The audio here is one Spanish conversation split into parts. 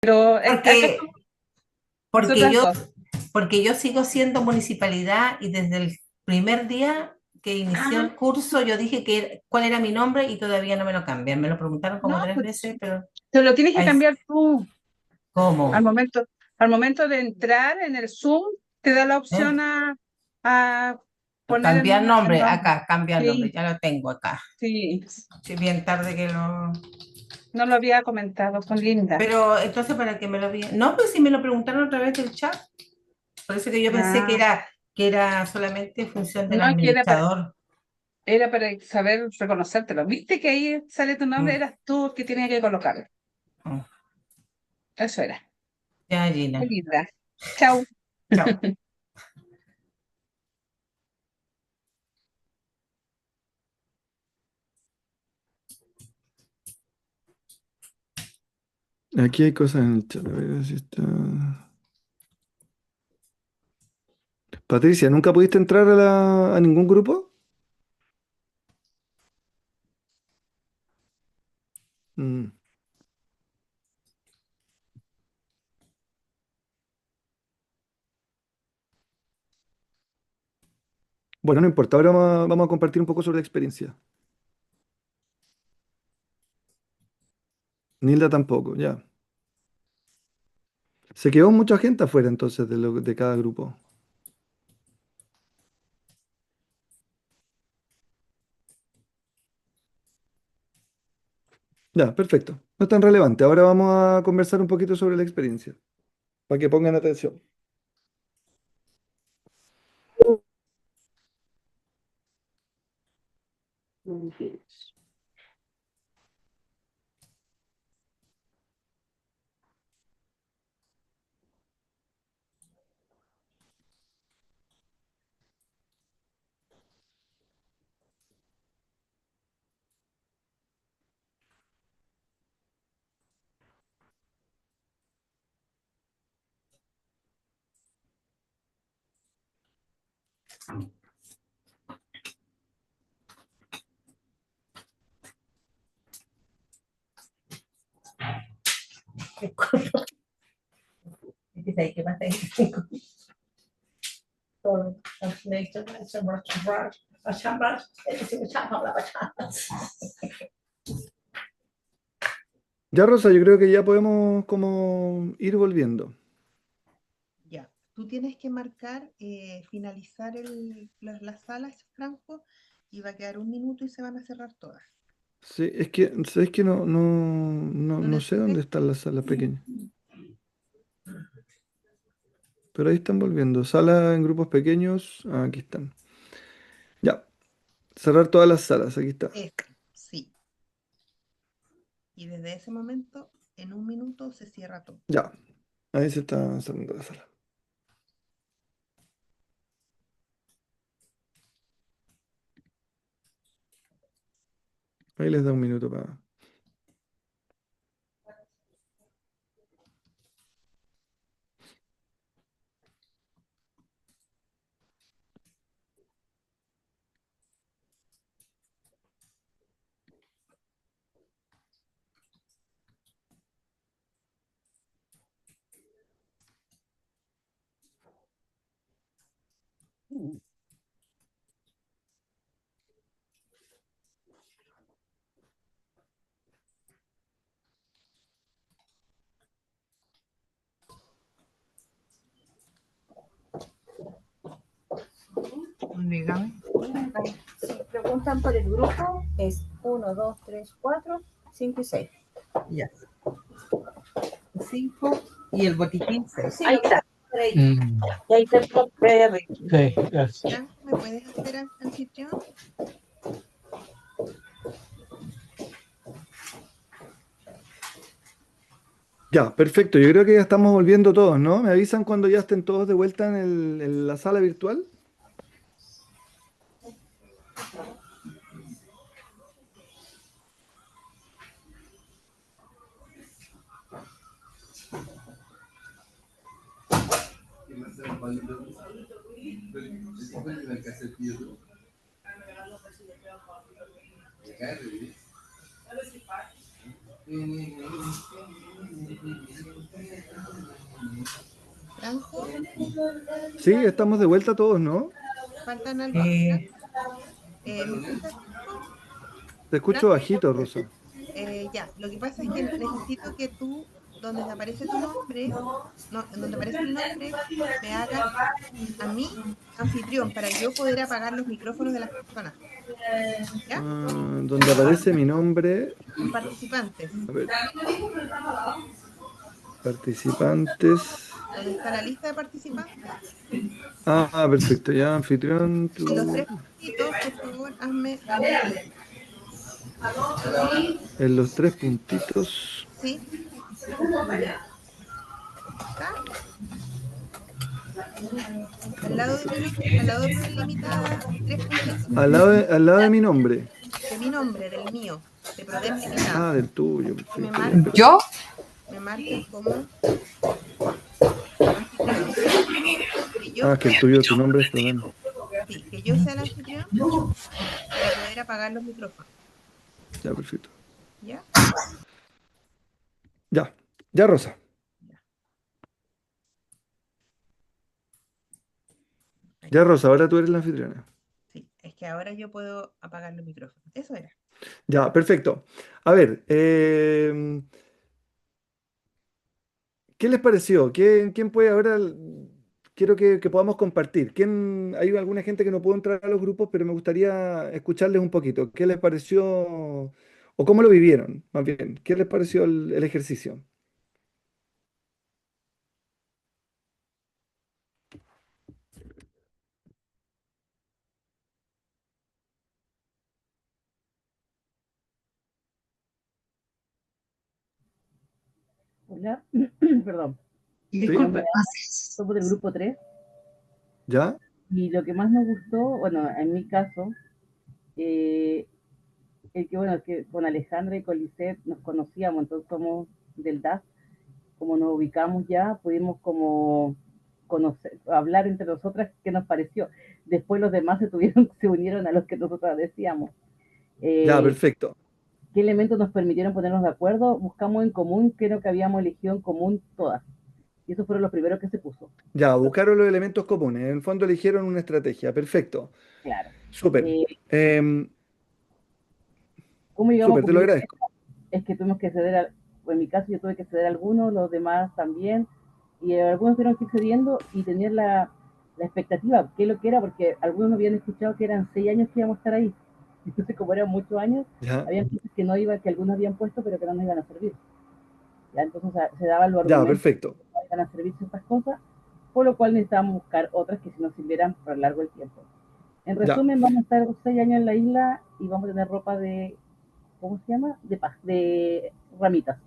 Pero acá Porque, estamos porque nosotras yo, dos. porque yo sigo siendo municipalidad y desde el primer día que inició Ah, el curso yo dije cuál era mi nombre y todavía no me lo cambian. Me lo preguntaron no, como tres pues veces, pero te lo tienes que ahí, cambiar tú. Al ¿cómo? momento, al momento de entrar en el Zoom, te da la ¿Eh? opción a poner Cambiar el nombre, nombre. acá, cambiar nombre, Sí, ya lo tengo acá. sí. Sí, bien tarde que lo... No lo había comentado con Linda. Pero entonces, ¿para qué me lo vi? No, pues si me lo preguntaron a través del chat. Por eso que yo pensé Ah, que era solamente en función del no, es que administrador. era para saber reconocértelo. ¿Viste que ahí sale tu nombre? Mm, Eras tú el que tenía que colocarlo. mm. Eso era. Ya, Qué Gina. linda. Chau. Chao. Aquí hay cosas en el chat. A ver si está. Patricia, ¿nunca pudiste entrar a ningún grupo? Mm. Bueno, no importa. Ahora vamos a compartir un poco sobre la experiencia. Nilda tampoco, ya. Se quedó mucha gente afuera entonces de cada grupo. Ya, perfecto. No es tan relevante. Ahora vamos a conversar un poquito sobre la experiencia, para que pongan atención. ¿Qué pasa ahí? Ya, Rosa, yo creo que ya podemos como ir volviendo. Ya, tú tienes que marcar, finalizar la sala, ese franco, y va a quedar 1 minuto y se van a cerrar todas. Sí, es que ¿No no le sé dónde supe? están las salas pequeñas. Pero ahí están volviendo. Salas en grupos pequeños. Ah, aquí están. Ya. Cerrar todas las salas. Aquí está. Ese, sí. Y desde ese momento, en 1 minuto se cierra todo. Ya. Ahí se está cerrando la sala. Ahí les da un minuto para. Dígame. Si preguntan por el grupo, es 1, 2, 3, 4, 5 y 6. Ya. 5 y el botiquín 6. Sí, ahí está. Por ahí. Y ahí está el nombre de arriba. Sí, gracias. ¿Ya? ¿Me puedes hacer anfitrión? Ya, perfecto. Yo creo que ya estamos volviendo todos, ¿no? ¿Me avisan cuando ya estén todos de vuelta en la sala virtual? Franco, Sí, estamos de vuelta todos, ¿no? faltan algunos. ¿Me escuchas, Franco? Te escucho bajito, Rosa. Ya, lo que pasa es que necesito que tú, donde aparece tu nombre, no, donde aparece el nombre, me hagas a mí anfitrión para yo poder apagar los micrófonos de las personas, ¿ya? Donde aparece mi nombre. En participantes, A ver. Participantes. donde está la lista de participantes, Perfecto. Ya, anfitrión. en los tres puntitos, por favor, hazme a mí, En los tres puntitos. ¿sí? ¿Está? Al lado de mi nombre, al lado de orden limitada, tres puntitos. Al lado de mi nombre. De mi nombre, del mío, de Prodem limitada. Del tuyo. Y me Perfecto. marcas, ¿Yo? me marcas como anfitrión. Que yo, Que el tuyo, tu nombre es Prodem. sí, que yo sea el anfitrión para poder apagar los micrófonos, Ya, perfecto. ¿ya? Ya. Ya, Rosa. Ya, Rosa, ahora tú eres la anfitriona. Sí, es que ahora yo puedo apagar los micrófonos. Eso era. Ya, perfecto. A ver, ¿qué les pareció? ¿Quién puede ahora? Quiero que podamos compartir. Hay alguna gente que no pudo entrar a los grupos, pero me gustaría escucharles un poquito. ¿Qué les pareció o cómo lo vivieron? Más bien, ¿qué les pareció el ejercicio? Hola, perdón. ¿Sí? Disculpe. Somos del grupo 3 ¿Ya? y lo que más nos gustó, bueno, en mi caso, es que bueno, que con Alejandra y con Lisette nos conocíamos, entonces somos del DAS, como nos ubicamos ya, pudimos como conocer, hablar entre nosotras qué nos pareció. Después los demás se unieron a los que nosotras decíamos. Ya, perfecto. ¿Qué elementos nos permitieron ponernos de acuerdo? Buscamos en común, creo que habíamos elegido en común todas. Y esos fueron los primeros que se puso. Ya, buscaron los elementos comunes. En el fondo eligieron una estrategia. Perfecto. Claro. Súper. Em, ¿Cómo llegamos a Súper, te lo cumplir? agradezco. Es que tuvimos que ceder, en mi caso yo tuve que ceder a algunos, los demás también, y algunos tuvieron que ir cediendo y tener la expectativa, qué es lo que era, porque algunos no habían escuchado que eran 6 años que íbamos a estar ahí. Entonces, como eran muchos años, Ya, había cosas que no iba, que algunos habían puesto, pero que no nos iban a servir. ¿Ya? Entonces se daban los ya, argumentos perfecto. que no iban a servir ciertas cosas, por lo cual necesitábamos buscar otras que sí nos sirvieran por largo el tiempo. En Ya. resumen, vamos a estar 6 años en la isla y vamos a tener ropa de, ¿cómo se llama? De ramitas.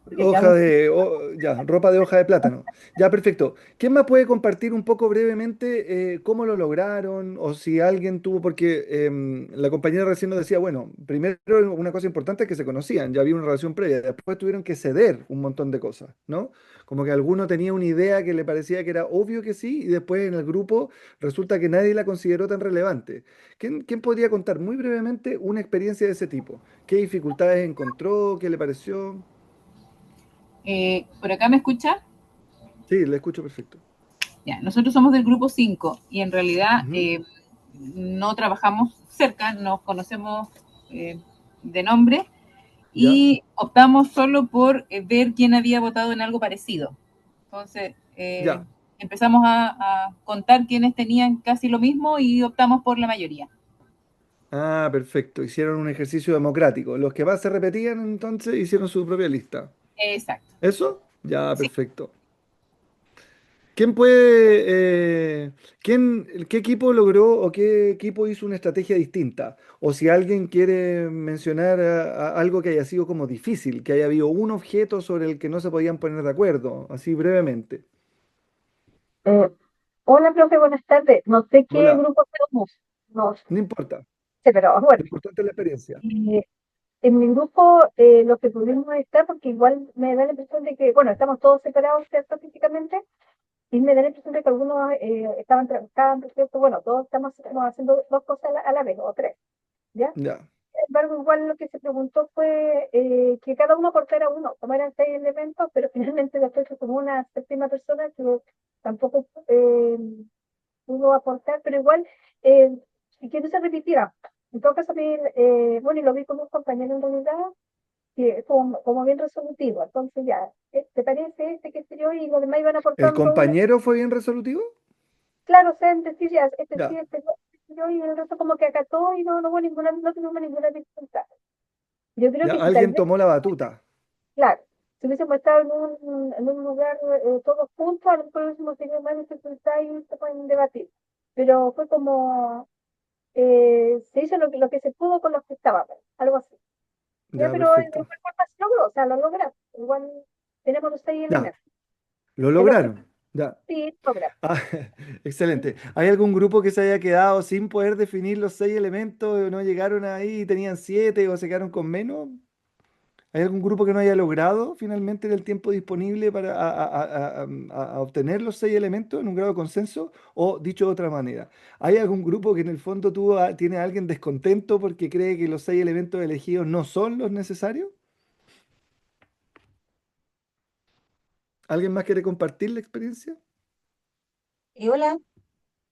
Porque quedamos Ropa de hoja de plátano. Ya, perfecto. ¿Quién más puede compartir un poco brevemente cómo lo lograron? O si alguien tuvo, porque la compañera recién nos decía, bueno, primero una cosa importante es que se conocían, ya había una relación previa, después tuvieron que ceder un montón de cosas, ¿no? Como que alguno tenía una idea que le parecía que era obvio que sí, y después en el grupo resulta que nadie la consideró tan relevante. ¿Quién podría contar muy brevemente una experiencia de ese tipo? ¿Qué dificultades encontró? ¿Qué le pareció? ¿Por acá me escucha? Sí, le escucho perfecto. Ya, nosotros somos del grupo 5 y en realidad Ujú. no trabajamos cerca, nos conocemos de nombre Ya, y optamos solo por ver quién había votado en algo parecido. Entonces, ya. empezamos a contar quiénes tenían casi lo mismo y optamos por la mayoría. Perfecto. Hicieron un ejercicio democrático. Los que más se repetían entonces hicieron su propia lista. Exacto. ¿Eso? Ya, Sí. perfecto. ¿Quién puede, qué equipo logró o qué equipo hizo una estrategia distinta? O si alguien quiere mencionar algo que haya sido como difícil, que haya habido un objeto sobre el que no se podían poner de acuerdo, así brevemente. Eh, Hola, profe, buenas tardes. No sé qué Hola, grupo somos, no no importa. sé, pero Lo bueno, importante es la experiencia. eh, en mi grupo lo que pudimos estar, porque igual me da la impresión de que, bueno, estamos todos separados, ¿cierto? Físicamente, y me da la impresión de que algunos estaban trabajando, ¿cierto? Bueno, todos estamos haciendo dos cosas a la vez, o tres, ¿ya? Ya. embargo, igual lo que se preguntó fue que cada uno aportara uno, como eran 6 elementos, pero finalmente después se tomó una séptima persona que tampoco pudo aportar, pero igual, y que no se repitiera. En todo caso, bueno, y lo vi con un compañero en realidad, que es como bien resolutivo. Entonces ya, ¿te parece este, qué sé yo? Y los demás iban ¿El aportando. compañero fue bien resolutivo? Claro, o sea, decir ya, este sí, Ya, este no, qué sé yo, y el resto como que acató y no hubo ninguna, no tuvimos ninguna dificultad. Yo creo ya, que si tal alguien vez, tomó la batuta. claro, si hubiésemos estado en un lugar todos juntos, a lo mejor hubiésemos tenido más dificultad y se pueden debatir. Pero fue como, se hizo lo que se pudo con los que estábamos, algo así. Ya, Ya, pero de perfecto. igual forma se logró, o sea, lo logramos. Igual tenemos los seis Ya, elementos. lo El objetivo lograron. Ya. sí, logramos. Ah, excelente. ¿Hay algún grupo que se haya quedado sin poder definir los 6 elementos, o no llegaron ahí y tenían 7 o se quedaron con menos? ¿Hay algún grupo que no haya logrado finalmente en el tiempo disponible para a obtener los 6 elementos en un grado de consenso? O dicho de otra manera, ¿hay algún grupo que en el fondo tiene a alguien descontento porque cree que los 6 elementos elegidos no son los necesarios? ¿Alguien más quiere compartir la experiencia? Y hola,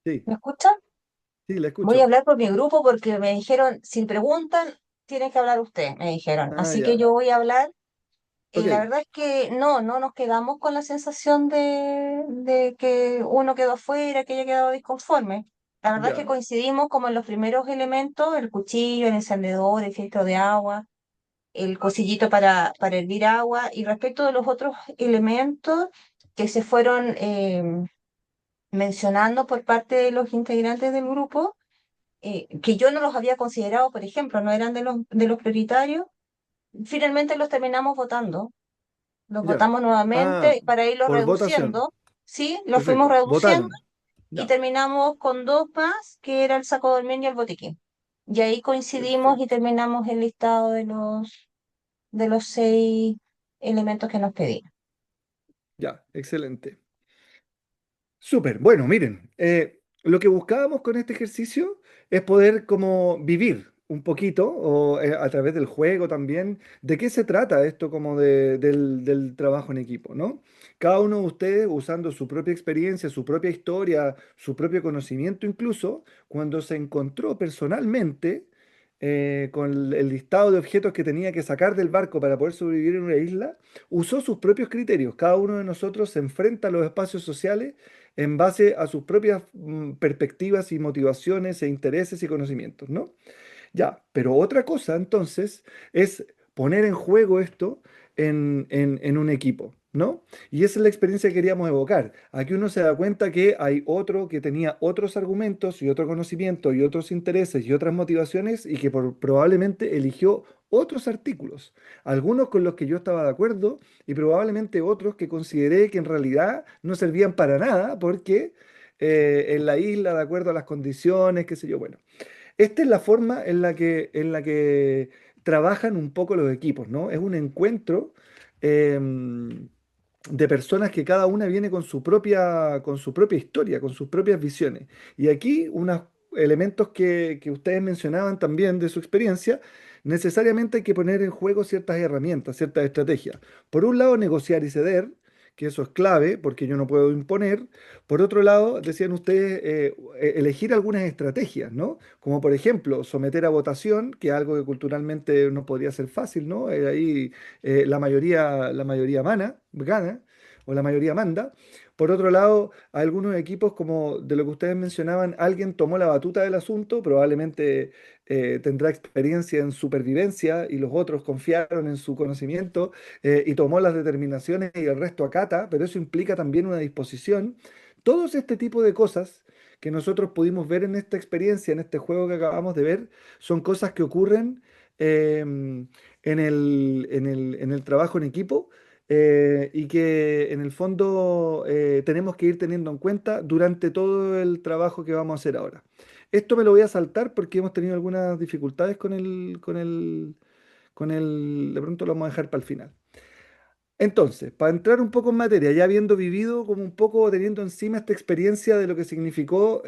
Sí, ¿me escuchan? sí, la Voy a escucho. hablar por mi grupo porque me dijeron, si preguntan, tiene que hablar usted, me dijeron. Ah, Así que ya. yo voy a hablar y la Ok, verdad es que no nos quedamos con la sensación de que uno quedó afuera, que haya quedado disconforme. La verdad es que ya. coincidimos como en los primeros elementos, el cuchillo, el encendedor, el filtro de agua, el cosillito para hervir agua y respecto de los otros elementos que se fueron mencionando por parte de los integrantes del grupo que yo no los había considerado, por ejemplo, no eran de los prioritarios, finalmente los terminamos votando. Los Ya. votamos Ah, nuevamente para irlos por votación. reduciendo, ¿sí? Los fuimos Perfecto. reduciendo Votaron. y Ya. terminamos con dos más, que era el saco de dormir y el botiquín. Y ahí coincidimos y Perfecto. terminamos el listado de los 6 elementos que nos pedían. Ya. Excelente. Súper. Bueno, miren, lo que buscábamos con este ejercicio es poder como vivir un poquito, o a través del juego también, de qué se trata esto como del trabajo en equipo, ¿no? Cada uno de ustedes usando su propia experiencia, su propia historia, su propio conocimiento incluso, cuando se encontró personalmente con el listado de objetos que tenía que sacar del barco para poder sobrevivir en una isla, usó sus propios criterios. Cada uno de nosotros se enfrenta a los espacios sociales en base a sus propias perspectivas y motivaciones e intereses y conocimientos, ¿no? Ya, pero otra cosa entonces es poner en juego esto en un equipo, ¿no? Y esa es la experiencia que queríamos evocar. Aquí uno se da cuenta que hay otro que tenía otros argumentos y otro conocimiento y otros intereses y otras motivaciones y que probablemente eligió otros artículos, algunos con los que yo estaba de acuerdo y probablemente otros que consideré que en realidad no servían para nada porque en la isla, de acuerdo a las condiciones, qué sé yo, bueno. Esta es la forma en la que trabajan un poco los equipos, ¿no? Es un encuentro de personas que cada una viene con su propia historia, con sus propias visiones. Y aquí unos elementos que ustedes mencionaban también de su experiencia, necesariamente hay que poner en juego ciertas herramientas, ciertas estrategias. Por un lado, negociar y ceder, que eso es clave, porque yo no puedo imponer. Por otro lado, decían ustedes, elegir algunas estrategias, ¿no? Como por ejemplo, someter a votación, que es algo que culturalmente no podría ser fácil, ¿no? Ahí la mayoría gana, o la mayoría manda. Por otro lado, algunos equipos, como de lo que ustedes mencionaban, alguien tomó la batuta del asunto, probablemente tendrá experiencia en supervivencia y los otros confiaron en su conocimiento y tomó las determinaciones y el resto acata, pero eso implica también una disposición. Todos este tipo de cosas que nosotros pudimos ver en esta experiencia, en este juego que acabamos de ver, son cosas que ocurren en el trabajo en equipo y que en el fondo tenemos que ir teniendo en cuenta durante todo el trabajo que vamos a hacer ahora. Esto me lo voy a saltar porque hemos tenido algunas dificultades de pronto lo vamos a dejar para el final. Entonces, para entrar un poco en materia, ya habiendo vivido como un poco teniendo encima esta experiencia de lo que significó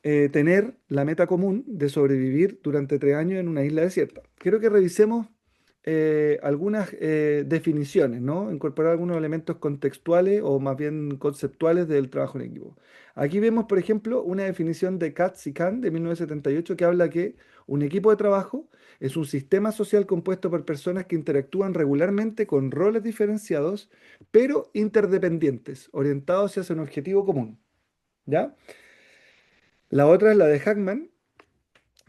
tener la meta común de sobrevivir durante 3 años en una isla desierta. Quiero que revisemos algunas definiciones, ¿no? Incorporar algunos elementos contextuales o más bien conceptuales del trabajo en equipo. Aquí vemos, por ejemplo, una definición de Katz y Kahn de 1978 que habla que un equipo de trabajo es un sistema social compuesto por personas que interactúan regularmente con roles diferenciados, pero interdependientes, orientados hacia un objetivo común. ¿Ya? La otra es la de Hackman,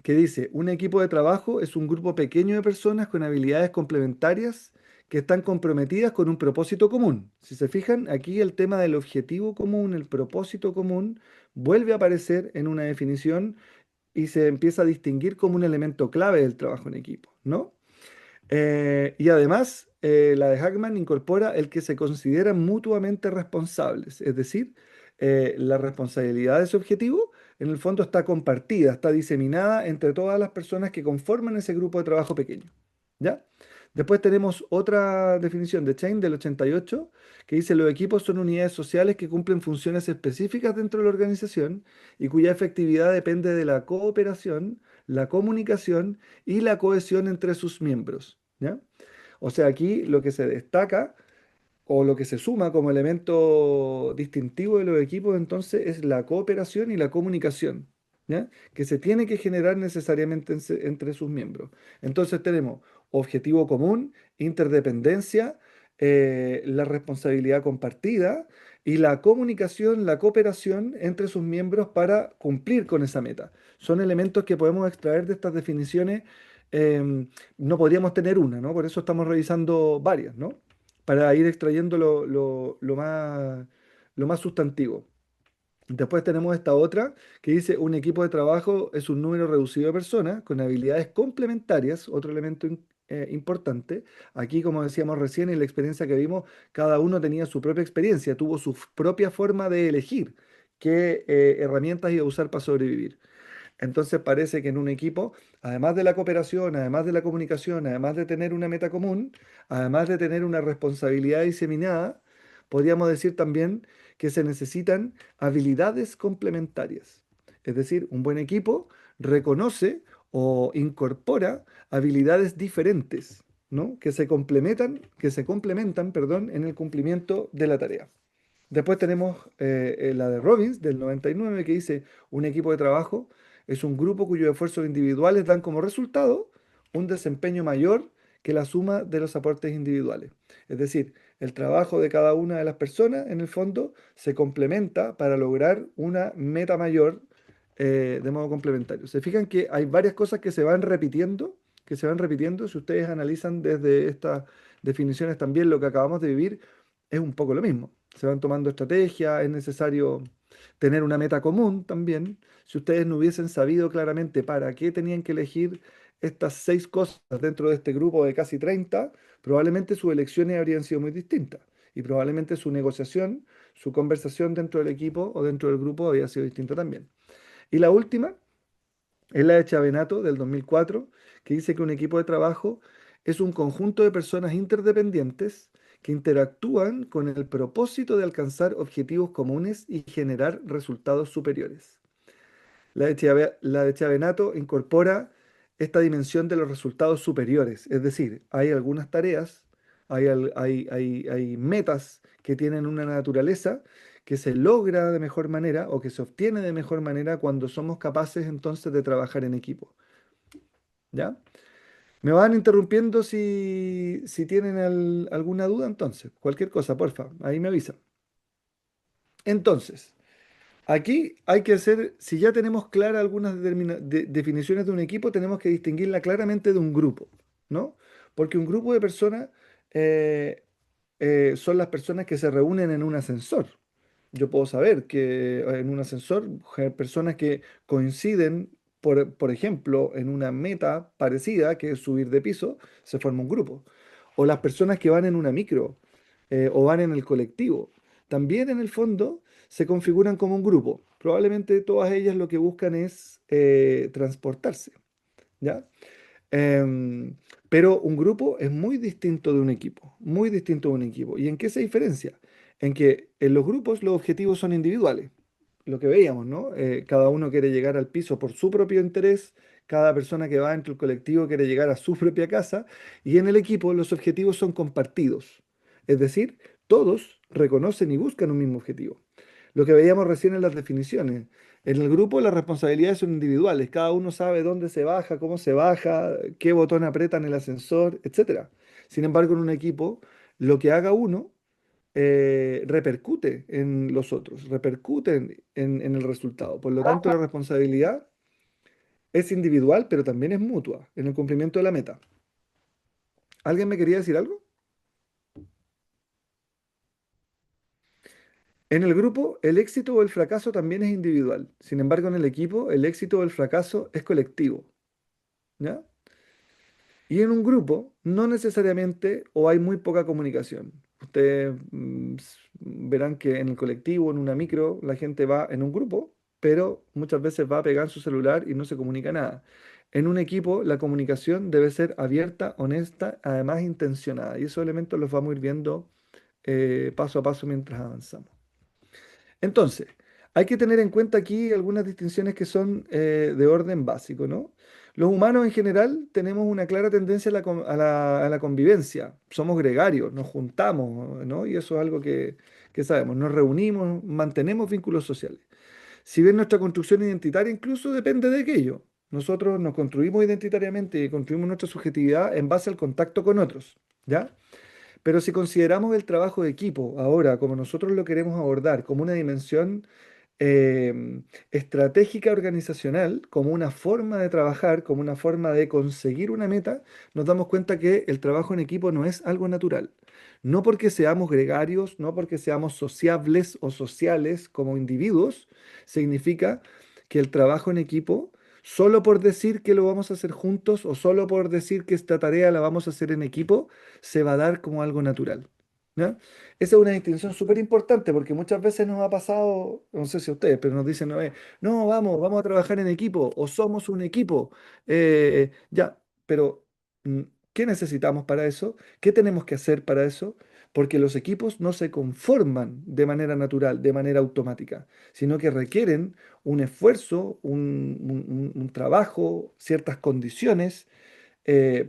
que dice, un equipo de trabajo es un grupo pequeño de personas con habilidades complementarias que están comprometidas con un propósito común. Si se fijan, aquí el tema del objetivo común, el propósito común, vuelve a aparecer en una definición y se empieza a distinguir como un elemento clave del trabajo en equipo, ¿no? Y además, la de Hackman incorpora el que se consideran mutuamente responsables, es decir, la responsabilidad de ese objetivo en el fondo está compartida, está diseminada entre todas las personas que conforman ese grupo de trabajo pequeño. ¿Ya? Después tenemos otra definición de Chain del 88 que dice los equipos son unidades sociales que cumplen funciones específicas dentro de la organización y cuya efectividad depende de la cooperación, la comunicación y la cohesión entre sus miembros. ¿Ya? O sea, aquí lo que se destaca o lo que se suma como elemento distintivo de los equipos entonces es la cooperación y la comunicación, ¿ya? Que se tiene que generar necesariamente entre sus miembros. Entonces tenemos objetivo común, interdependencia, la responsabilidad compartida y la comunicación, la cooperación entre sus miembros para cumplir con esa meta. Son elementos que podemos extraer de estas definiciones. No podríamos tener una, ¿no? Por eso estamos revisando varias, ¿no? Para ir extrayendo lo más sustantivo. Después tenemos esta otra que dice un equipo de trabajo es un número reducido de personas con habilidades complementarias, otro elemento importante. Aquí, como decíamos recién, en la experiencia que vimos, cada uno tenía su propia experiencia, tuvo su propia forma de elegir qué herramientas iba a usar para sobrevivir. Entonces parece que en un equipo, además de la cooperación, además de la comunicación, además de tener una meta común, además de tener una responsabilidad diseminada, podríamos decir también que se necesitan habilidades complementarias. Es decir, un buen equipo reconoce o incorpora habilidades diferentes, ¿no? Que se complementan, perdón, en el cumplimiento de la tarea. Después tenemos la de Robbins del 99 que dice, un equipo de trabajo es un grupo cuyos esfuerzos individuales dan como resultado un desempeño mayor que la suma de los aportes individuales. Es decir, el trabajo de cada una de las personas, en el fondo, se complementa para lograr una meta mayor de modo complementario. Se fijan que hay varias cosas que se van repitiendo. Si ustedes analizan desde estas definiciones también lo que acabamos de vivir, es un poco lo mismo. Se van tomando estrategias, es necesario tener una meta común también. Si ustedes no hubiesen sabido claramente para qué tenían que elegir estas 6 cosas dentro de este grupo de casi 30, probablemente sus elecciones habrían sido muy distintas. Y probablemente su negociación, su conversación dentro del equipo o dentro del grupo había sido distinta también. Y la última es la de Chavenato del 2004, que dice que un equipo de trabajo es un conjunto de personas interdependientes que interactúan con el propósito de alcanzar objetivos comunes y generar resultados superiores. La de Chavenato incorpora esta dimensión de los resultados superiores, es decir, hay algunas tareas, hay metas que tienen una naturaleza que se logra de mejor manera o que se obtiene de mejor manera cuando somos capaces entonces de trabajar en equipo. ¿Ya? Me van interrumpiendo si tienen alguna duda entonces. Cualquier cosa, porfa, ahí me avisan. Entonces, aquí hay que hacer, si ya tenemos claras algunas definiciones de un equipo, tenemos que distinguirla claramente de un grupo, ¿no? Porque un grupo de personas eh, son las personas que se reúnen en un ascensor. Yo puedo saber que en un ascensor, personas que coinciden, por ejemplo, en una meta parecida, que es subir de piso, se forma un grupo. O las personas que van en una micro o van en el colectivo, también en el fondo se configuran como un grupo. Probablemente todas ellas lo que buscan es transportarse, ¿ya? Em, pero un grupo es muy distinto de un equipo, muy distinto de un equipo. ¿Y en qué se diferencia? En que en los grupos los objetivos son individuales, lo que veíamos, ¿no? Cada uno quiere llegar al piso por su propio interés, cada persona que va dentro del colectivo quiere llegar a su propia casa, y en el equipo los objetivos son compartidos. Es decir, todos reconocen y buscan un mismo objetivo. Lo que veíamos recién en las definiciones. En el grupo las responsabilidades son individuales, cada uno sabe dónde se baja, cómo se baja, qué botón aprieta en el ascensor, etcétera. Sin embargo, en un equipo, lo que haga uno repercute en los otros, repercute en el resultado. Por lo tanto, la responsabilidad es individual, pero también es mutua en el cumplimiento de la meta. ¿Alguien me quería decir algo? En el grupo, el éxito o el fracaso también es individual. Sin embargo, en el equipo, el éxito o el fracaso es colectivo. ¿Ya? Y en un grupo, no necesariamente o hay muy poca comunicación. Ustedes verán que en el colectivo, en una micro, la gente va en un grupo, pero muchas veces va a pegar en su celular y no se comunica nada. En un equipo, la comunicación debe ser abierta, honesta, además intencionada. Y esos elementos los vamos a ir viendo paso a paso mientras avanzamos. Entonces, hay que tener en cuenta aquí algunas distinciones que son de orden básico, ¿no? Los humanos en general tenemos una clara tendencia a la convivencia. Somos gregarios, nos juntamos, ¿no? Y eso es algo que sabemos. Nos reunimos, mantenemos vínculos sociales. Si bien nuestra construcción identitaria incluso depende de aquello. Nosotros nos construimos identitariamente y construimos nuestra subjetividad en base al contacto con otros, ¿ya? Pero si consideramos el trabajo de equipo ahora, como nosotros lo queremos abordar, como una dimensión estratégica organizacional, como una forma de trabajar, como una forma de conseguir una meta, nos damos cuenta que el trabajo en equipo no es algo natural. No porque seamos gregarios, no porque seamos sociables o sociales como individuos, significa que el trabajo en equipo, solo por decir que lo vamos a hacer juntos o solo por decir que esta tarea la vamos a hacer en equipo, se va a dar como algo natural. ¿Ya? Esa es una distinción súper importante porque muchas veces nos ha pasado, no sé si a ustedes, pero nos dicen, no, no, vamos a trabajar en equipo o somos un equipo. Ya, pero mm, ¿qué necesitamos para eso? ¿Qué tenemos que hacer para eso? Porque los equipos no se conforman de manera natural, de manera automática, sino que requieren un esfuerzo, un trabajo, ciertas condiciones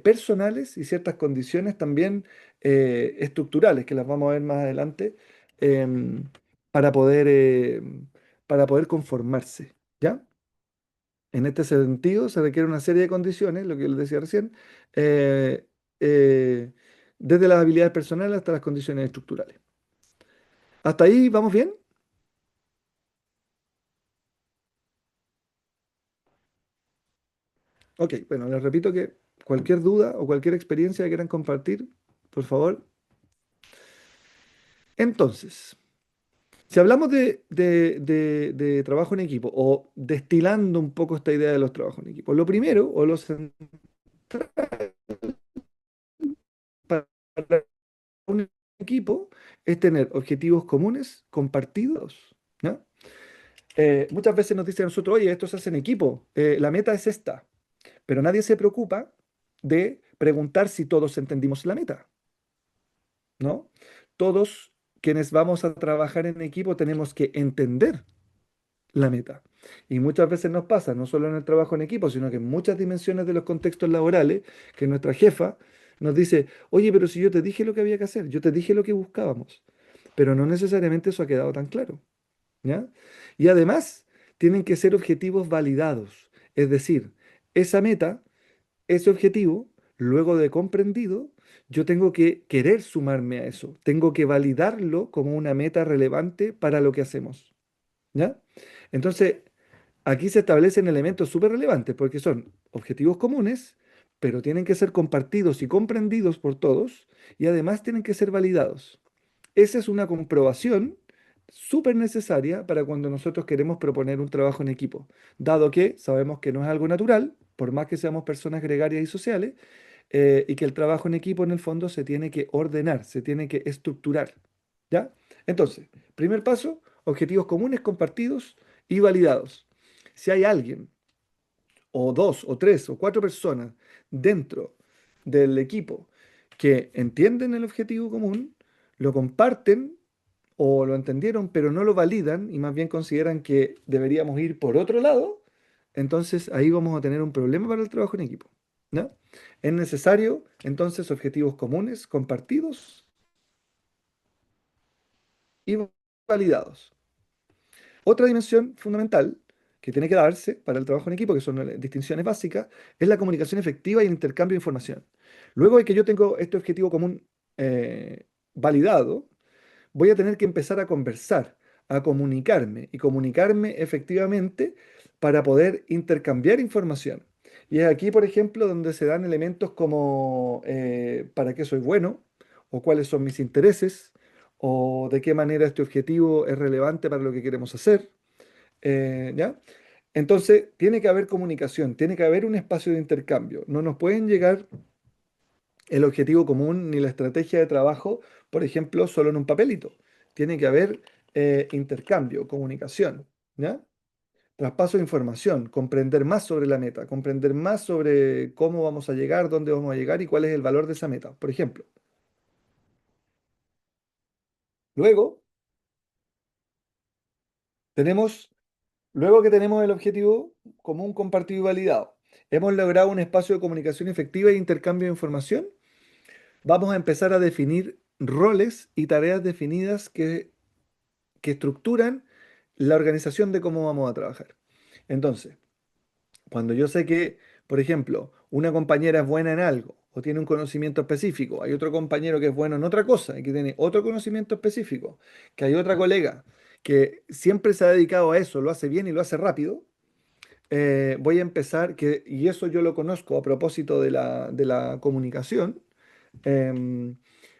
personales y ciertas condiciones también estructurales, que las vamos a ver más adelante, em, para para poder conformarse, ¿ya? En este sentido, se requiere una serie de condiciones, lo que les decía recién, eh, eh, desde las habilidades personales hasta las condiciones estructurales. ¿Hasta ahí vamos bien? Ok, bueno, les repito que cualquier duda o cualquier experiencia que quieran compartir, por favor. Entonces, si hablamos de trabajo en equipo o destilando un poco esta idea de los trabajos en equipo, lo primero o lo central para un equipo es tener objetivos comunes compartidos, ¿no? Muchas veces nos dicen a nosotros, oye, esto se hace en equipo, la meta es esta, pero nadie se preocupa de preguntar si todos entendimos la meta, ¿no? Todos quienes vamos a trabajar en equipo tenemos que entender la meta. Y muchas veces nos pasa, no solo en el trabajo en equipo, sino que en muchas dimensiones de los contextos laborales, que nuestra jefa nos dice, oye, pero si yo te dije lo que había que hacer, yo te dije lo que buscábamos, pero no necesariamente eso ha quedado tan claro, ¿ya? Y además, tienen que ser objetivos validados, es decir, esa meta, ese objetivo, luego de comprendido, yo tengo que querer sumarme a eso, tengo que validarlo como una meta relevante para lo que hacemos, ¿ya? Entonces, aquí se establecen elementos súper relevantes porque son objetivos comunes, pero tienen que ser compartidos y comprendidos por todos y además tienen que ser validados. Esa es una comprobación súper necesaria para cuando nosotros queremos proponer un trabajo en equipo, dado que sabemos que no es algo natural, por más que seamos personas gregarias y sociales, y que el trabajo en equipo en el fondo se tiene que ordenar, se tiene que estructurar. ¿Ya? Entonces, primer paso, objetivos comunes compartidos y validados. Si hay alguien, o dos, o tres, o cuatro personas dentro del equipo que entienden el objetivo común, lo comparten o lo entendieron, pero no lo validan y más bien consideran que deberíamos ir por otro lado, entonces ahí vamos a tener un problema para el trabajo en equipo, ¿no? Es necesario entonces objetivos comunes, compartidos y validados. Otra dimensión fundamental que tiene que darse para el trabajo en equipo, que son distinciones básicas, es la comunicación efectiva y el intercambio de información. Luego de que yo tengo este objetivo común validado, voy a tener que empezar a conversar, a comunicarme y comunicarme efectivamente para poder intercambiar información. Y es aquí, por ejemplo, donde se dan elementos como para qué soy bueno, o cuáles son mis intereses, o de qué manera este objetivo es relevante para lo que queremos hacer. ¿Ya? Entonces, tiene que haber comunicación, tiene que haber un espacio de intercambio. No nos pueden llegar el objetivo común ni la estrategia de trabajo, por ejemplo, solo en un papelito. Tiene que haber intercambio, comunicación, ¿ya? Traspaso de información, comprender más sobre la meta, comprender más sobre cómo vamos a llegar, dónde vamos a llegar y cuál es el valor de esa meta, por ejemplo. Luego, tenemos, luego que tenemos el objetivo común compartido y validado, hemos logrado un espacio de comunicación efectiva e intercambio de información. Vamos a empezar a definir roles y tareas definidas que estructuran la organización de cómo vamos a trabajar. Entonces, cuando yo sé que, por ejemplo, una compañera es buena en algo o tiene un conocimiento específico, hay otro compañero que es bueno en otra cosa y que tiene otro conocimiento específico, que hay otra colega que siempre se ha dedicado a eso, lo hace bien y lo hace rápido, voy a empezar, y eso yo lo conozco a propósito de la comunicación, em,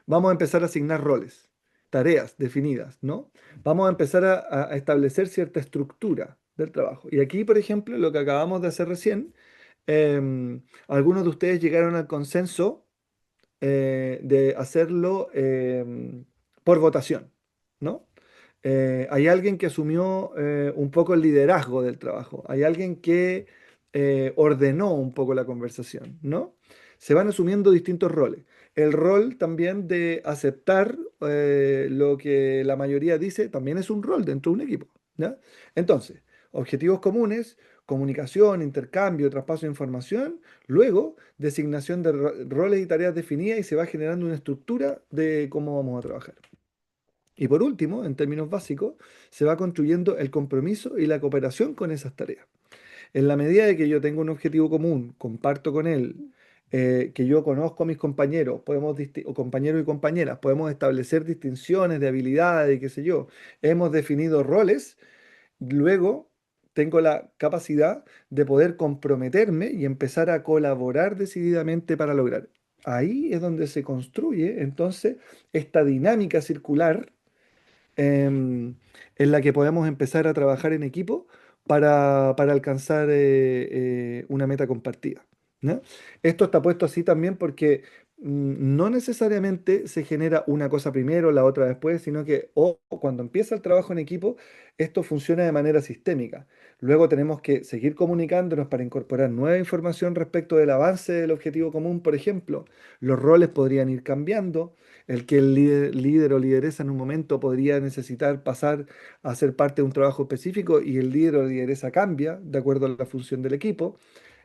vamos a empezar a asignar roles, tareas definidas, ¿no? Vamos a empezar a establecer cierta estructura del trabajo. Y aquí, por ejemplo, lo que acabamos de hacer recién, algunos de ustedes llegaron al consenso de hacerlo por votación, ¿no? Hay alguien que asumió un poco el liderazgo del trabajo, hay alguien que ordenó un poco la conversación, ¿no? Se van asumiendo distintos roles. El rol también de aceptar lo que la mayoría dice también es un rol dentro de un equipo, ¿ya? Entonces, objetivos comunes, comunicación, intercambio, traspaso de información, luego designación de roles y tareas definidas y se va generando una estructura de cómo vamos a trabajar. Y por último, en términos básicos, se va construyendo el compromiso y la cooperación con esas tareas. En la medida de que yo tengo un objetivo común, comparto con él, que yo conozco a mis compañeros, o compañeros y compañeras, podemos establecer distinciones de habilidades y qué sé yo, hemos definido roles, luego tengo la capacidad de poder comprometerme y empezar a colaborar decididamente para lograr. Ahí es donde se construye entonces esta dinámica circular en la que podemos empezar a trabajar en equipo para alcanzar una meta compartida, ¿no? Esto está puesto así también porque no necesariamente se genera una cosa primero, la otra después, sino que cuando empieza el trabajo en equipo, esto funciona de manera sistémica. Luego tenemos que seguir comunicándonos para incorporar nueva información respecto del avance del objetivo común, por ejemplo. Los roles podrían ir cambiando. El que el líder o lideresa en un momento podría necesitar pasar a ser parte de un trabajo específico y el líder o lideresa cambia de acuerdo a la función del equipo.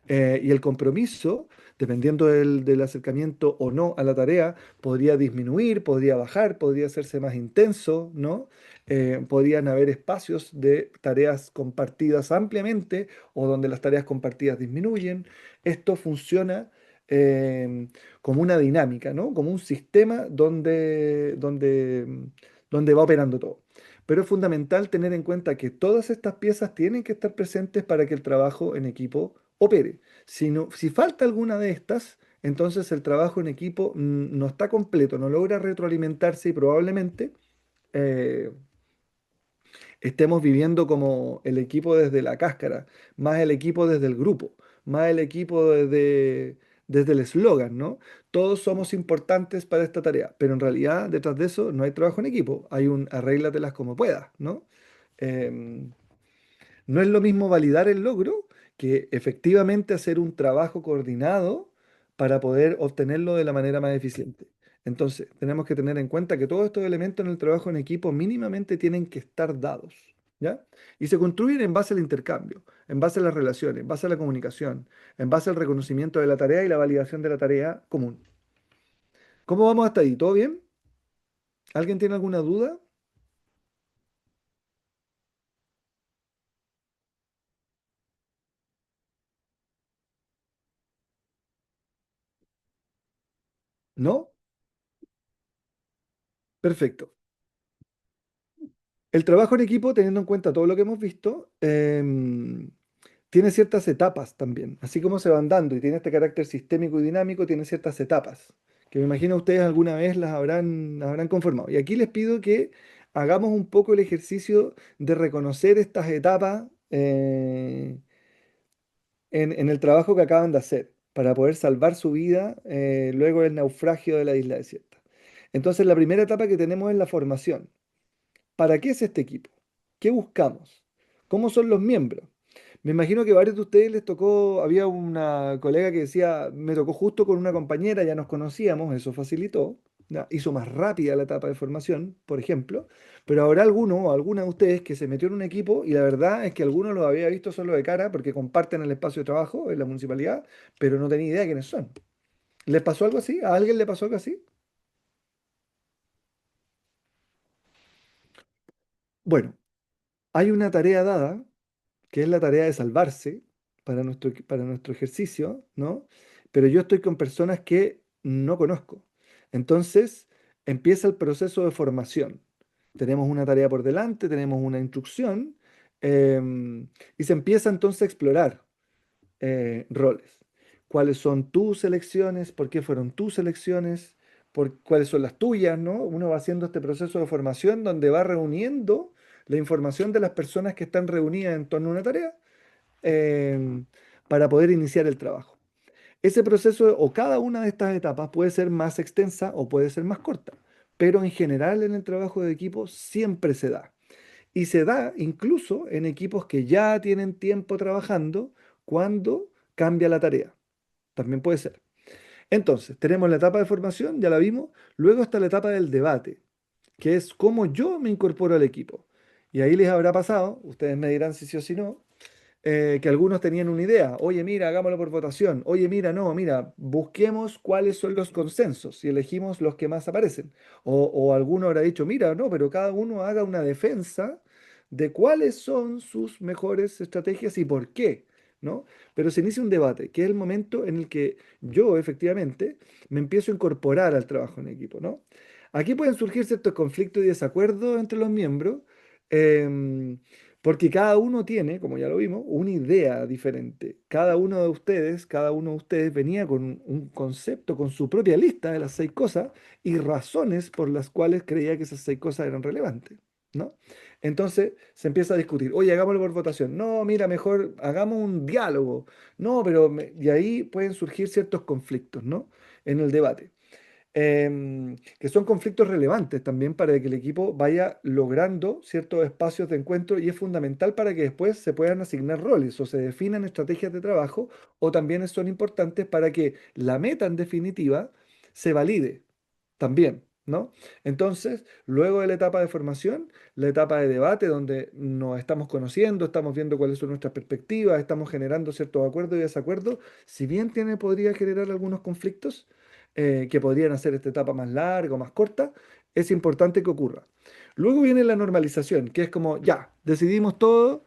Y el compromiso, dependiendo del acercamiento o no a la tarea, podría disminuir, podría bajar, podría hacerse más intenso, ¿no? Podrían haber espacios de tareas compartidas ampliamente o donde las tareas compartidas disminuyen. Esto funciona como una dinámica, ¿no? Como un sistema donde va operando todo. Pero es fundamental tener en cuenta que todas estas piezas tienen que estar presentes para que el trabajo en equipo opere. Si falta alguna de estas, entonces el trabajo en equipo no está completo, no logra retroalimentarse y probablemente eh, estemos viviendo como el equipo desde la cáscara, más el equipo desde el grupo, más el equipo desde el eslogan, ¿no? Todos somos importantes para esta tarea, pero en realidad detrás de eso no hay trabajo en equipo, hay un arréglatelas como puedas, ¿no? Em, no es lo mismo validar el logro que efectivamente hacer un trabajo coordinado para poder obtenerlo de la manera más eficiente. Entonces, tenemos que tener en cuenta que todos estos elementos en el trabajo en equipo mínimamente tienen que estar dados, ¿ya? Y se construyen en base al intercambio, en base a las relaciones, en base a la comunicación, en base al reconocimiento de la tarea y la validación de la tarea común. ¿Cómo vamos hasta ahí? ¿Todo bien? ¿Alguien tiene alguna duda? ¿No? Perfecto. El trabajo en equipo, teniendo en cuenta todo lo que hemos visto, tiene ciertas etapas también. Así como se van dando y tiene este carácter sistémico y dinámico, tiene ciertas etapas, que me imagino ustedes alguna vez las habrán conformado. Y aquí les pido que hagamos un poco el ejercicio de reconocer estas etapas en el trabajo que acaban de hacer, para poder salvar su vida luego del naufragio de la isla desierta. Entonces, la primera etapa que tenemos es la formación. ¿Para qué es este equipo? ¿Qué buscamos? ¿Cómo son los miembros? Me imagino que a varios de ustedes les tocó, había una colega que decía, me tocó justo con una compañera, ya nos conocíamos, eso facilitó, ¿ya? Hizo más rápida la etapa de formación, por ejemplo, pero habrá alguno o alguna de ustedes que se metió en un equipo y la verdad es que algunos los había visto solo de cara porque comparten el espacio de trabajo en la municipalidad, pero no tenía idea de quiénes son. ¿Les pasó algo así? ¿A alguien le pasó algo así? Bueno, hay una tarea dada que es la tarea de salvarse para nuestro ejercicio, ¿no? Pero yo estoy con personas que no conozco. Entonces, empieza el proceso de formación. Tenemos una tarea por delante, tenemos una instrucción, y se empieza entonces a explorar roles. ¿Cuáles son tus elecciones? ¿Por qué fueron tus elecciones? ¿Cuáles son las tuyas? ¿No? Uno va haciendo este proceso de formación donde va reuniendo la información de las personas que están reunidas en torno a una tarea em, para poder iniciar el trabajo. Ese proceso o cada una de estas etapas puede ser más extensa o puede ser más corta, pero en general en el trabajo de equipo siempre se da. Y se da incluso en equipos que ya tienen tiempo trabajando cuando cambia la tarea. También puede ser. Entonces, tenemos la etapa de formación, ya la vimos. Luego está la etapa del debate, que es cómo yo me incorporo al equipo. Y ahí les habrá pasado, ustedes me dirán si sí o si no, que algunos tenían una idea. Oye, mira, hagámoslo por votación. Oye, mira, no, mira, busquemos cuáles son los consensos y elegimos los que más aparecen. O alguno habrá dicho, mira, no, pero cada uno haga una defensa de cuáles son sus mejores estrategias y por qué, ¿no? Pero se inicia un debate, que es el momento en el que yo efectivamente me empiezo a incorporar al trabajo en equipo, ¿no? Aquí pueden surgir ciertos conflictos y desacuerdos entre los miembros. em, Porque cada uno tiene, como ya lo vimos, una idea diferente. Cada uno de ustedes venía con un concepto, con su propia lista de las 6 cosas y razones por las cuales creía que esas 6 cosas eran relevantes, ¿no? Entonces se empieza a discutir, oye, hagámoslo por votación. No, mira, mejor hagamos un diálogo. No, y ahí pueden surgir ciertos conflictos, ¿no? En el debate, que son conflictos relevantes también para que el equipo vaya logrando ciertos espacios de encuentro y es fundamental para que después se puedan asignar roles o se definan estrategias de trabajo o también son importantes para que la meta en definitiva se valide también, ¿no? Entonces, luego de la etapa de formación, la etapa de debate donde nos estamos conociendo, estamos viendo cuáles son nuestras perspectivas, estamos generando ciertos acuerdos y desacuerdos, si bien podría generar algunos conflictos que podrían hacer esta etapa más larga o más corta, es importante que ocurra. Luego viene la normalización, que es como, ya, decidimos todo,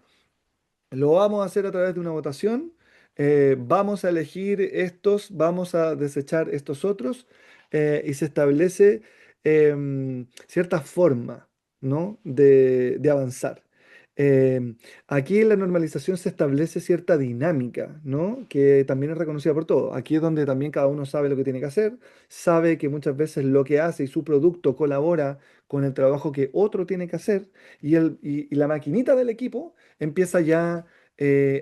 lo vamos a hacer a través de una votación, vamos a elegir estos, vamos a desechar estos otros, y se establece cierta forma, ¿no? de avanzar. Aquí en la normalización se establece cierta dinámica, ¿no? Que también es reconocida por todos. Aquí es donde también cada uno sabe lo que tiene que hacer, sabe que muchas veces lo que hace y su producto colabora con el trabajo que otro tiene que hacer y la maquinita del equipo empieza ya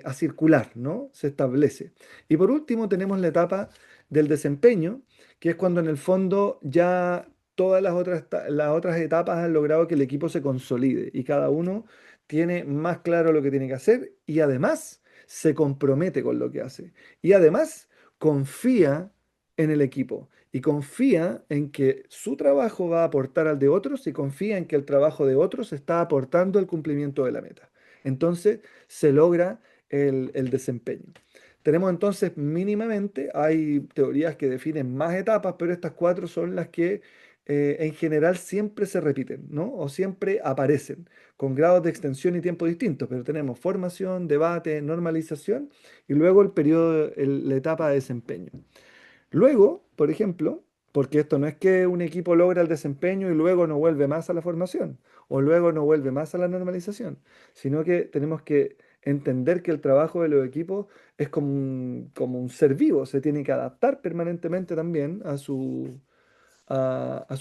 a circular, ¿no? Se establece. Y por último tenemos la etapa del desempeño, que es cuando en el fondo ya todas las otras etapas han logrado que el equipo se consolide y cada uno tiene más claro lo que tiene que hacer y además se compromete con lo que hace. Y además confía en el equipo. y confía en que su trabajo va a aportar al de otros y confía en que el trabajo de otros está aportando el cumplimiento de la meta. Entonces se logra el desempeño. Tenemos entonces mínimamente, hay teorías que definen más etapas, pero estas cuatro son las que en general siempre se repiten, ¿no? O siempre aparecen, con grados de extensión y tiempo distintos, pero tenemos formación, debate, normalización y luego el periodo, la etapa de desempeño. Luego, por ejemplo, porque esto no es que un equipo logra el desempeño y luego no vuelve más a la formación o luego no vuelve más a la normalización, sino que tenemos que entender que el trabajo de los equipos es como un ser vivo, se tiene que adaptar permanentemente también a su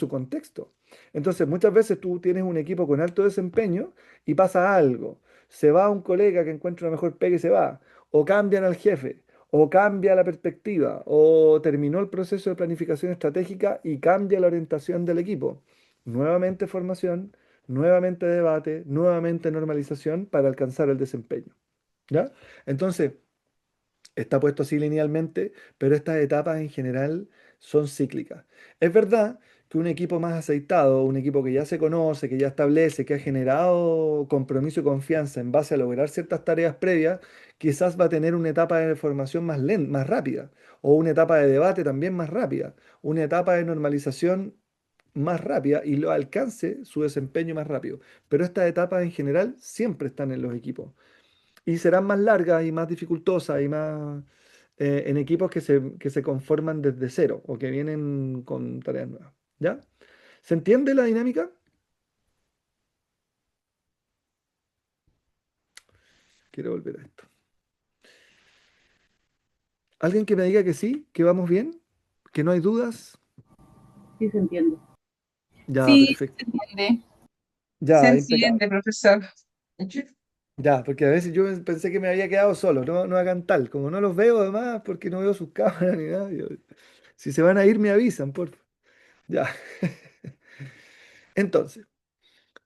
contexto. Entonces, muchas veces tú tienes un equipo con alto desempeño y pasa algo. Se va un colega que encuentra una mejor pega y se va. O cambian al jefe, o cambia la perspectiva, o terminó el proceso de planificación estratégica y cambia la orientación del equipo. Nuevamente formación, nuevamente debate, nuevamente normalización para alcanzar el desempeño. ¿Ya? Entonces, está puesto así linealmente, pero estas etapas en general son cíclicas. Es verdad que un equipo más aceitado, un equipo que ya se conoce, que ya establece, que ha generado compromiso y confianza en base a lograr ciertas tareas previas, quizás va a tener una etapa de formación más lenta, más rápida, o una etapa de debate también más rápida, una etapa de normalización más rápida y lo alcance su desempeño más rápido. Pero estas etapas en general siempre están en los equipos y serán más largas y más dificultosas y más en equipos que se conforman desde cero o que vienen con tareas nuevas. ¿Ya? ¿Se entiende la dinámica? Quiero volver a esto. ¿Alguien que me diga que sí, que vamos bien? ¿Que no hay dudas? Sí, se entiende. Ya, Sí, perfecto. se entiende. Se Ya, impecable. entiende, profesor. Ya, porque a veces yo pensé que me había quedado solo, no, no hagan tal. Como no los veo además, porque no veo sus cámaras ni nada. Si se van a ir, me avisan, por favor. Ya. Entonces.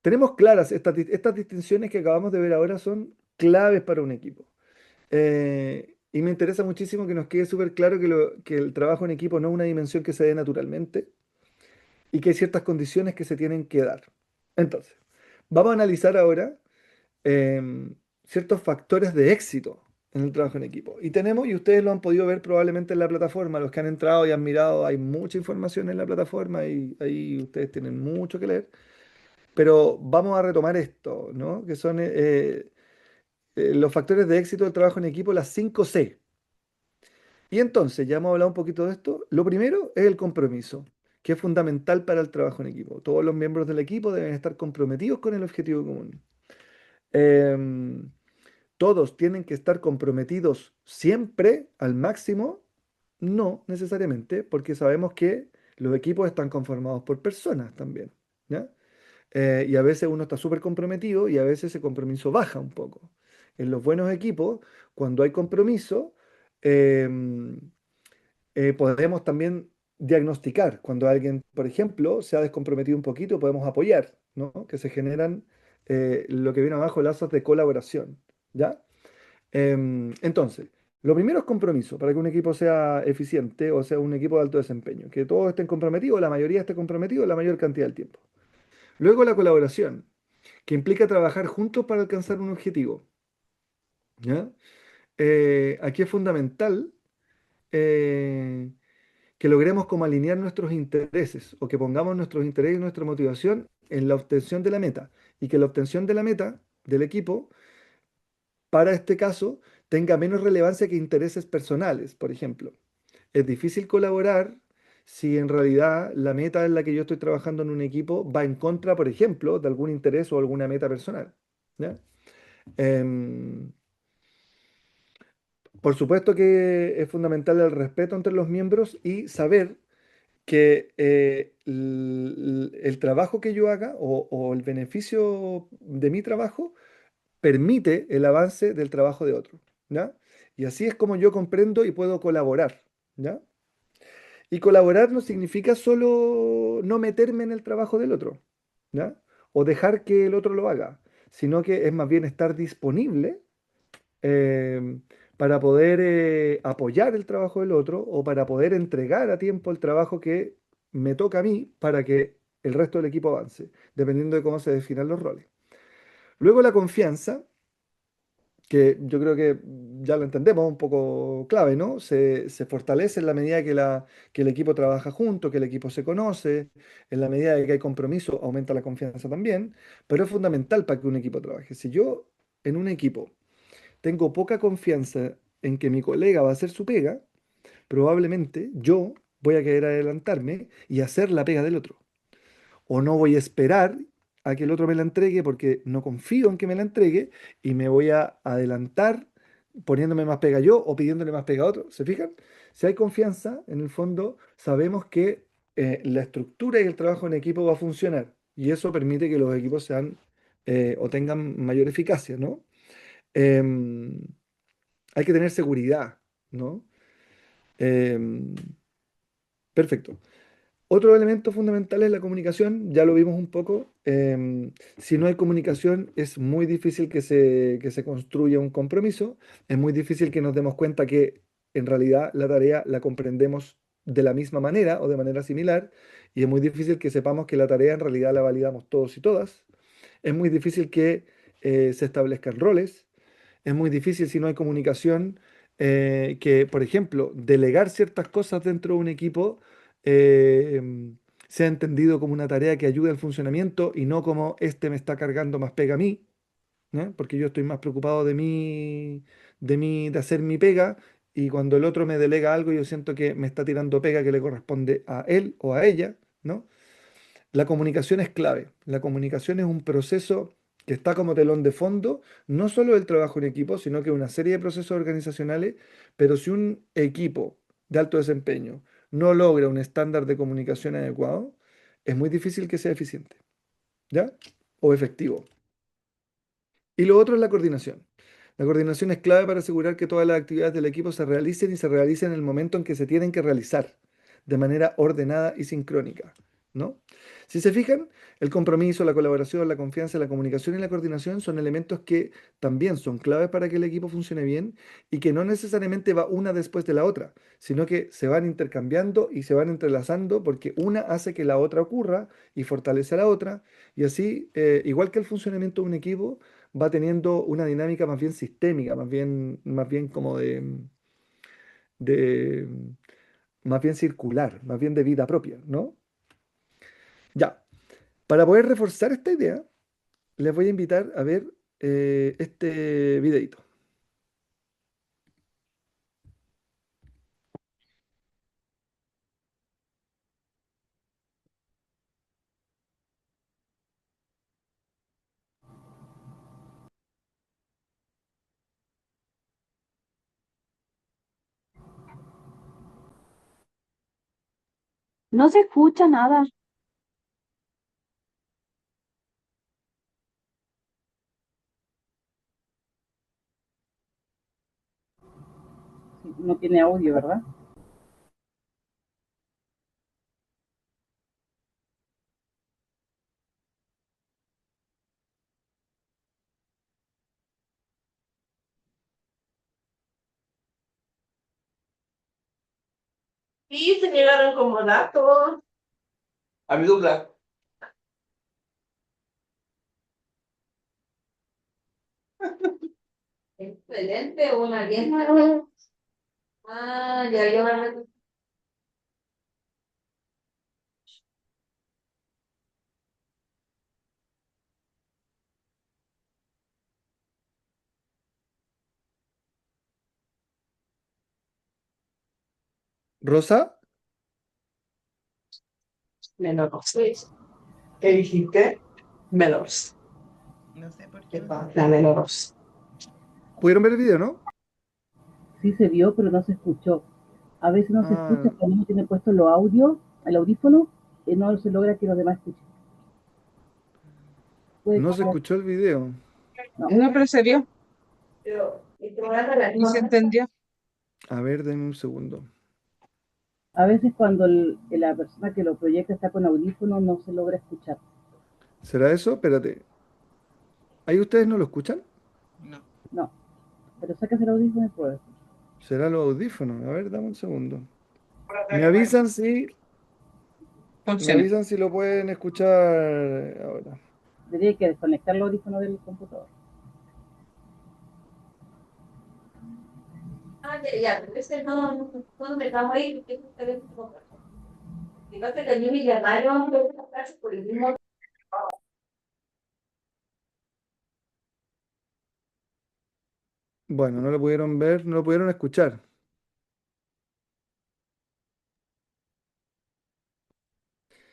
Tenemos claras estas distinciones que acabamos de ver ahora son claves para un equipo. Y me interesa muchísimo que nos quede súper claro que el trabajo en equipo no es una dimensión que se dé naturalmente y que hay ciertas condiciones que se tienen que dar. Entonces, vamos a analizar ahora ciertos factores de éxito en el trabajo en equipo. Y tenemos, y ustedes lo han podido ver probablemente en la plataforma, los que han entrado y han mirado, hay mucha información en la plataforma y ahí ustedes tienen mucho que leer. Pero vamos a retomar esto, ¿no? Que son los factores de éxito del trabajo en equipo, las 5C. Y entonces, ya hemos hablado un poquito de esto. Lo primero es el compromiso, que es fundamental para el trabajo en equipo. Todos los miembros del equipo deben estar comprometidos con el objetivo común. Em, todos tienen que estar comprometidos siempre al máximo. No necesariamente, porque sabemos que los equipos están conformados por personas también, ¿ya? Y a veces uno está súper comprometido y a veces ese compromiso baja un poco. En los buenos equipos, cuando hay compromiso, em, podemos también diagnosticar. Cuando alguien, por ejemplo, se ha descomprometido un poquito, podemos apoyar, ¿no? Que se generan lo que viene abajo, lazos de colaboración, ¿ya? Entonces, lo primero es compromiso para que un equipo sea eficiente o sea un equipo de alto desempeño. Que todos estén comprometidos, la mayoría esté comprometido la mayor cantidad del tiempo. Luego la colaboración, que implica trabajar juntos para alcanzar un objetivo. ¿Ya? Aquí es fundamental eh, que logremos como alinear nuestros intereses o que pongamos nuestros intereses y nuestra motivación en la obtención de la meta y que la obtención de la meta del equipo, para este caso, tenga menos relevancia que intereses personales, por ejemplo. Es difícil colaborar si en realidad la meta en la que yo estoy trabajando en un equipo va en contra, por ejemplo, de algún interés o alguna meta personal. ¿Ya? Em, por supuesto que es fundamental el respeto entre los miembros y saber que el trabajo que yo haga o el beneficio de mi trabajo permite el avance del trabajo de otro. ¿Ya? Y así es como yo comprendo y puedo colaborar. ¿Ya? Y colaborar no significa solo no meterme en el trabajo del otro, ¿ya? O dejar que el otro lo haga, sino que es más bien estar disponible eh, para poder apoyar el trabajo del otro o para poder entregar a tiempo el trabajo que me toca a mí para que el resto del equipo avance, dependiendo de cómo se definan los roles. Luego la confianza, que yo creo que ya lo entendemos, un poco clave, ¿no? Se fortalece en la medida que el equipo trabaja junto, que el equipo se conoce, en la medida de que hay compromiso, aumenta la confianza también, pero es fundamental para que un equipo trabaje. Si yo en un equipo tengo poca confianza en que mi colega va a hacer su pega, probablemente yo voy a querer adelantarme y hacer la pega del otro. O no voy a esperar a que el otro me la entregue porque no confío en que me la entregue y me voy a adelantar poniéndome más pega yo o pidiéndole más pega a otro. ¿Se fijan? Si hay confianza, en el fondo sabemos que la estructura y el trabajo en equipo va a funcionar y eso permite que los equipos sean o tengan mayor eficacia, ¿no? Em, Hay que tener seguridad, ¿no? Em, Perfecto. Otro elemento fundamental es la comunicación, ya lo vimos un poco. Si no hay comunicación, es muy difícil que se construya un compromiso, es muy difícil que nos demos cuenta que en realidad la tarea la comprendemos de la misma manera o de manera similar, y es muy difícil que sepamos que la tarea en realidad la validamos todos y todas. Es muy difícil que se establezcan roles. Es muy difícil si no hay comunicación, que, por ejemplo, delegar ciertas cosas dentro de un equipo sea entendido como una tarea que ayude al funcionamiento y no como este me está cargando más pega a mí, ¿no? Porque yo estoy más preocupado de hacer mi pega y cuando el otro me delega algo yo siento que me está tirando pega que le corresponde a él o a ella, ¿no? La comunicación es clave. La comunicación es un proceso que está como telón de fondo, no solo del trabajo en equipo, sino que una serie de procesos organizacionales, pero si un equipo de alto desempeño no logra un estándar de comunicación adecuado, es muy difícil que sea eficiente, ¿ya? O efectivo. Y lo otro es la coordinación. La coordinación es clave para asegurar que todas las actividades del equipo se realicen y se realicen en el momento en que se tienen que realizar, de manera ordenada y sincrónica, ¿no? Si se fijan, el compromiso, la colaboración, la confianza, la comunicación y la coordinación son elementos que también son claves para que el equipo funcione bien y que no necesariamente va una después de la otra, sino que se van intercambiando y se van entrelazando porque una hace que la otra ocurra y fortalece a la otra y así, igual que el funcionamiento de un equipo, va teniendo una dinámica más bien sistémica, más bien como de, más bien circular, más bien de vida propia, ¿no? Ya, para poder reforzar esta idea, les voy a invitar a ver este videito. No se escucha nada. Sí, no tiene audio, ¿verdad? Y se llegaron como datos. A mi dupla. Excelente, una vieja. Ah, ya, ya. Rosa, Menos. ¿Qué dijiste? Menos. No sé por ¿Qué qué. pasa? Menos. ¿pudieron ver el video, no? Sí se vio, pero no se escuchó. A veces no se escucha Ah, cuando uno tiene puesto los audios, el audífono, y no se logra que los demás escuchen. Puede no se como, escuchó el video. no. No, pero se vio Pero, estimulando la y se entendió. A ver, denme un segundo. A veces cuando la persona que lo proyecta está con audífono, no se logra escuchar. ¿Será eso? Espérate. ¿Ahí ustedes no lo escuchan? No. No, pero sacas el audífono y pruebas. ¿Será los audífonos? A ver, dame un segundo. Me avisan si, me Funciona. avisan si lo pueden escuchar ahora. Tendría que desconectar los audífonos del computador. Ya, ese no me estamos ahí, fíjate que a mí me llamaron por el mismo. Bueno, no lo pudieron ver, no lo pudieron escuchar.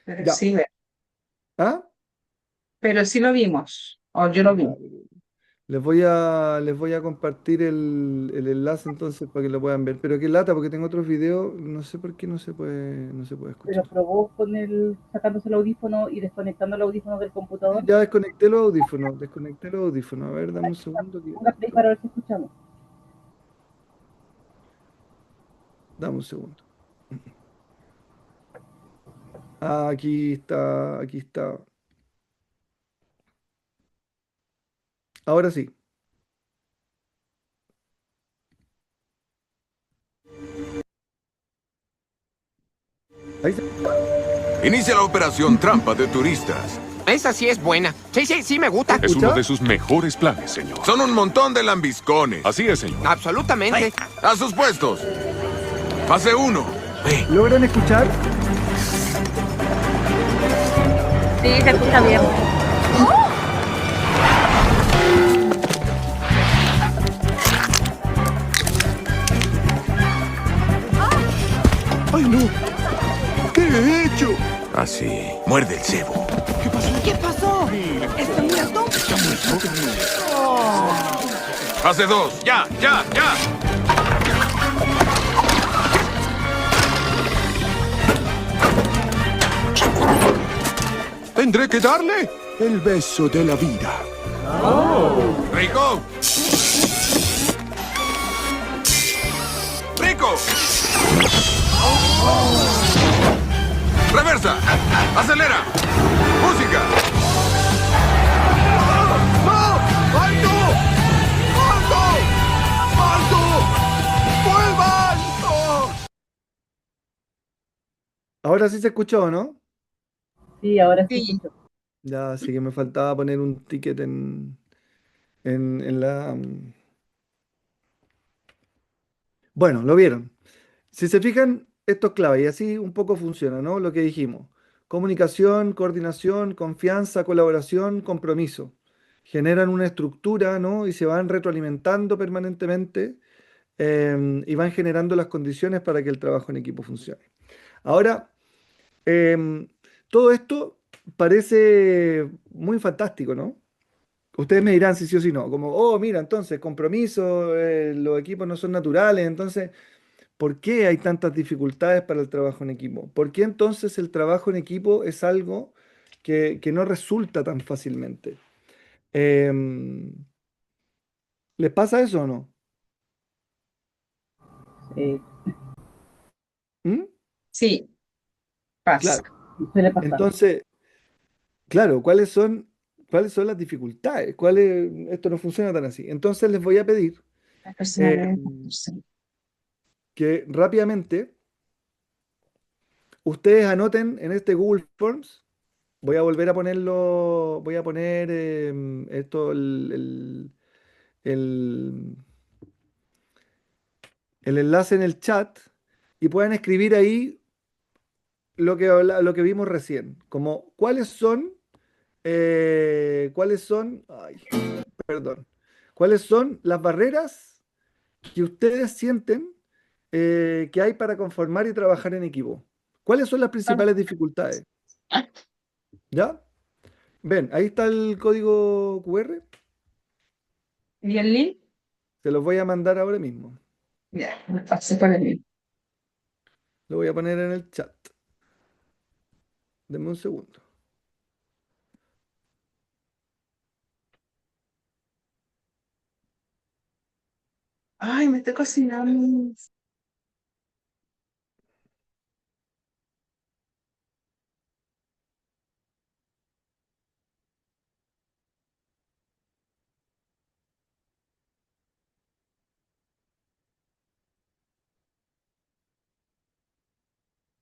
Pero Ya. sí, ¿Ah? pero sí lo vimos. O yo lo vi. Ya. Les voy a compartir el enlace entonces para que lo puedan ver. Pero qué lata, porque tengo otros videos, no sé por qué no se puede Pero escuchar. probó con sacándose el audífono y desconectando el audífono del computador. Ya desconecté los audífonos. A ver, dame un segundo. Ponga play para ver si escuchamos. Dame un segundo. Ah, aquí está, aquí está. Ahora sí. Ahí se Inicia la operación Trampa de Turistas. Esa sí es buena. Sí, sí, sí me gusta. Es uno escucha. de sus mejores planes, señor. Son un montón de lambiscones. Así es, señor. Absolutamente. A sus puestos. Fase 1. ¿Logran escuchar? Sí, se escucha bien. ¡Ay, no! ¿Qué he hecho? Así. Muerde el cebo. ¿Qué pasó? ¿Está muerto? Fase 2. ¡Ya, ya, ya! Tendré que darle el beso de la vida. ¡Rico! ¡Rico! ¡Reversa! ¡Acelera! ¡Música! ¡Alto! ¡Alto! ¡Alto! ¡Vuelvan! Ahora sí se escuchó, ¿no? Sí, ahora sí Sí. escucho. Ya, sí que me faltaba poner un ticket en la... Bueno, lo vieron. Si se fijan, esto es clave y así un poco funciona, ¿no? Lo que dijimos. Comunicación, coordinación, confianza, colaboración, compromiso. Generan una estructura, ¿no? Y se van retroalimentando permanentemente y van generando las condiciones para que el trabajo en equipo funcione. Ahora, em, todo esto parece muy fantástico, ¿no? Ustedes me dirán si sí o si no, como, oh, mira, entonces, compromiso, los equipos no son naturales, entonces, ¿por qué hay tantas dificultades para el trabajo en equipo? ¿Por qué entonces el trabajo en equipo es algo que no resulta tan fácilmente? Em, ¿Les pasa eso o no? Eh, ¿Mm? Sí, pasa. Claro. Suele pasar. Entonces, claro, cuáles son las dificultades? Esto no funciona tan así. Entonces les voy a pedir que rápidamente ustedes anoten en este Google Forms. Voy a volver a ponerlo, voy a poner esto, el- el enlace en el chat y puedan escribir ahí lo que vimos recién, como cuáles son, ay, perdón, cuáles son las barreras que ustedes sienten que hay para conformar y trabajar en equipo. ¿Cuáles son las principales dificultades? ¿Ya? Ven, ahí está el código QR. ¿Y el link? Se los voy a mandar ahora mismo. Ya, me pasé por el link. Lo voy a poner en el chat. Denme un segundo. Ay, me estoy cocinando.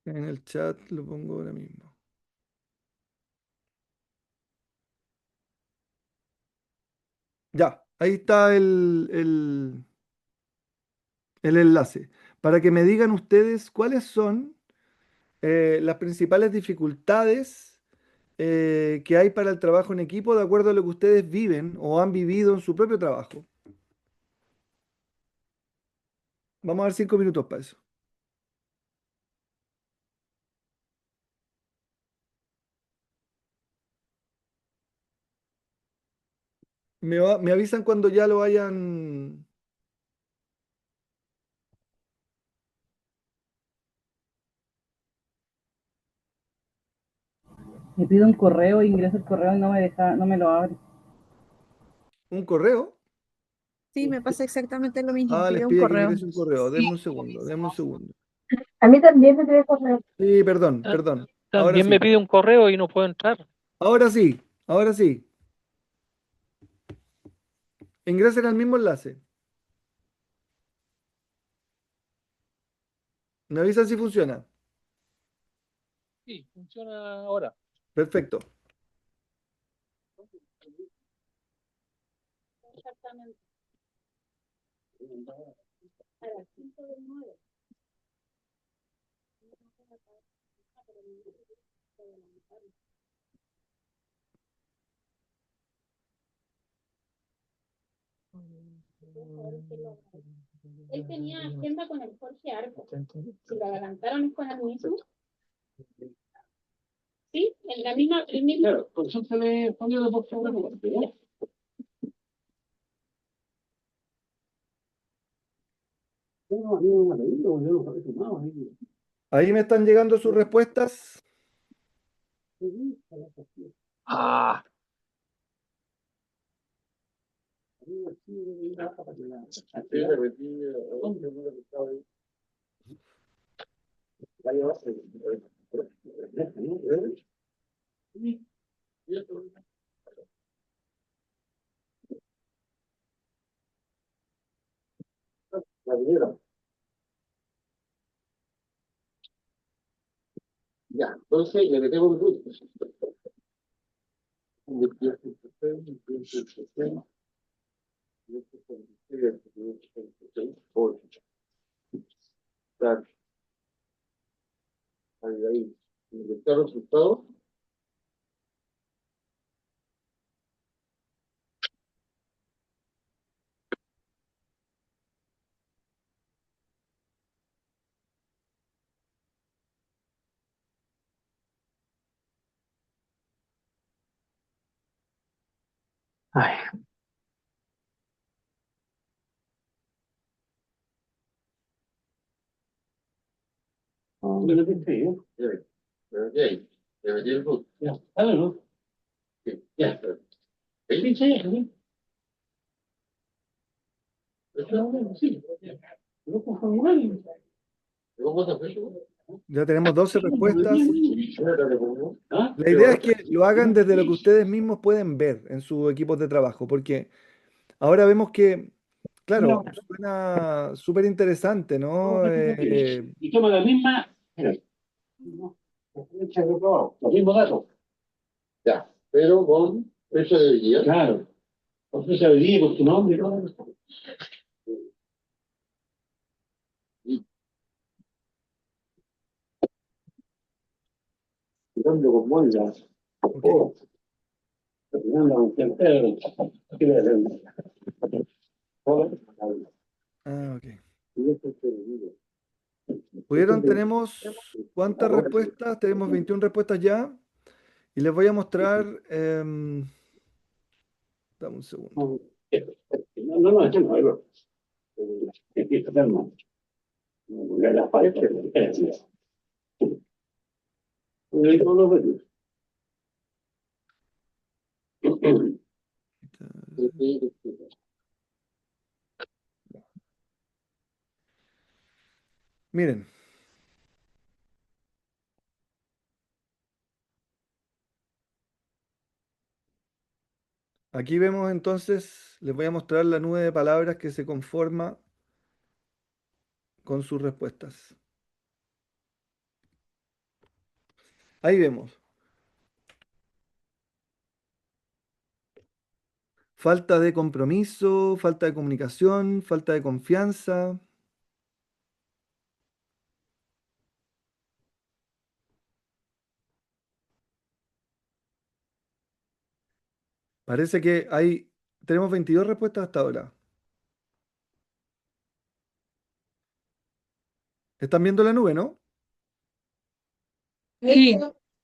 En el chat lo pongo ahora mismo. Ya, ahí está el enlace. Para que me digan ustedes cuáles son las principales dificultades que hay para el trabajo en equipo de acuerdo a lo que ustedes viven o han vivido en su propio trabajo. Vamos a dar 5 minutos para eso. Me avisan cuando ya lo hayan... Me pido un correo, ingreso el correo y no me deja, no me lo abre. ¿Un correo? Sí, me pasa exactamente lo mismo. Ah, les Pide un pide que correo. ingrese un correo. Denme un segundo, denme un segundo. A mí también me pide correo. Sí, perdón, perdón. Ahora También me sí. pide un correo y no puedo entrar. Ahora sí, ahora sí. Ingresen al mismo enlace. Me avisan si funciona. Sí, funciona ahora. Perfecto. Exactamente. A las 5 de 9. Él tenía agenda con el Jorge Arco. Si lo adelantaron es con el mismo. Sí, en la misma, el mismo. Claro, por eso se le pone de por favor. Ahí me están llegando sus respuestas. Ah. Ya, entonces le metemos un root. Ahí, inventar resultados. Ay. Le metí el root. Ya, dale, ¿no? Ya. Sí, sí. Sí. Ya tenemos 12 respuestas. ¿Ah? La idea es que lo hagan desde lo que ustedes mismos pueden ver en sus equipos de trabajo, porque ahora vemos que, claro, suena súper interesante, ¿no? Y toma la misma. Mira. Los mismos datos. Ya, pero con fecha de día. Claro. Con fecha de día, con tu nombre y todo. Tirando con moldas. Oh. Ah, ok. ¿Pudieron? Tenemos, ¿cuántas respuestas? Tenemos 21 respuestas ya. Y les voy a mostrar. Dame un segundo. Miren. Aquí vemos entonces, les voy a mostrar la nube de palabras que se conforma con sus respuestas. Ahí vemos. Falta de compromiso, falta de comunicación, falta de confianza. Parece que tenemos 22 respuestas hasta ahora. ¿Están viendo la nube, no? Sí.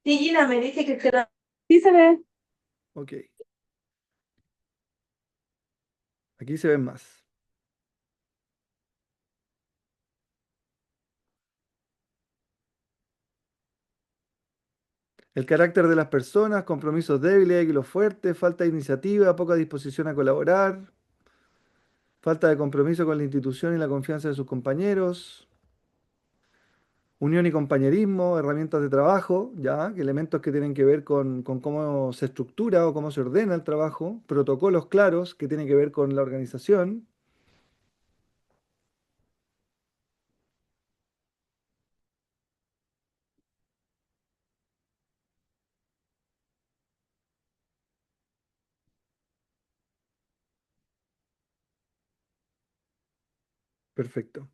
Sí, Gina, me dice que será. Sí se ve. Ok. Aquí se ven más. El carácter de las personas, compromisos débiles, kilos fuertes, falta de iniciativa, poca disposición a colaborar, falta de compromiso con la institución y la confianza de sus compañeros, unión y compañerismo, herramientas de trabajo, ya, que elementos que tienen que ver con cómo se estructura o cómo se ordena el trabajo, protocolos claros que tienen que ver con la organización. Perfecto.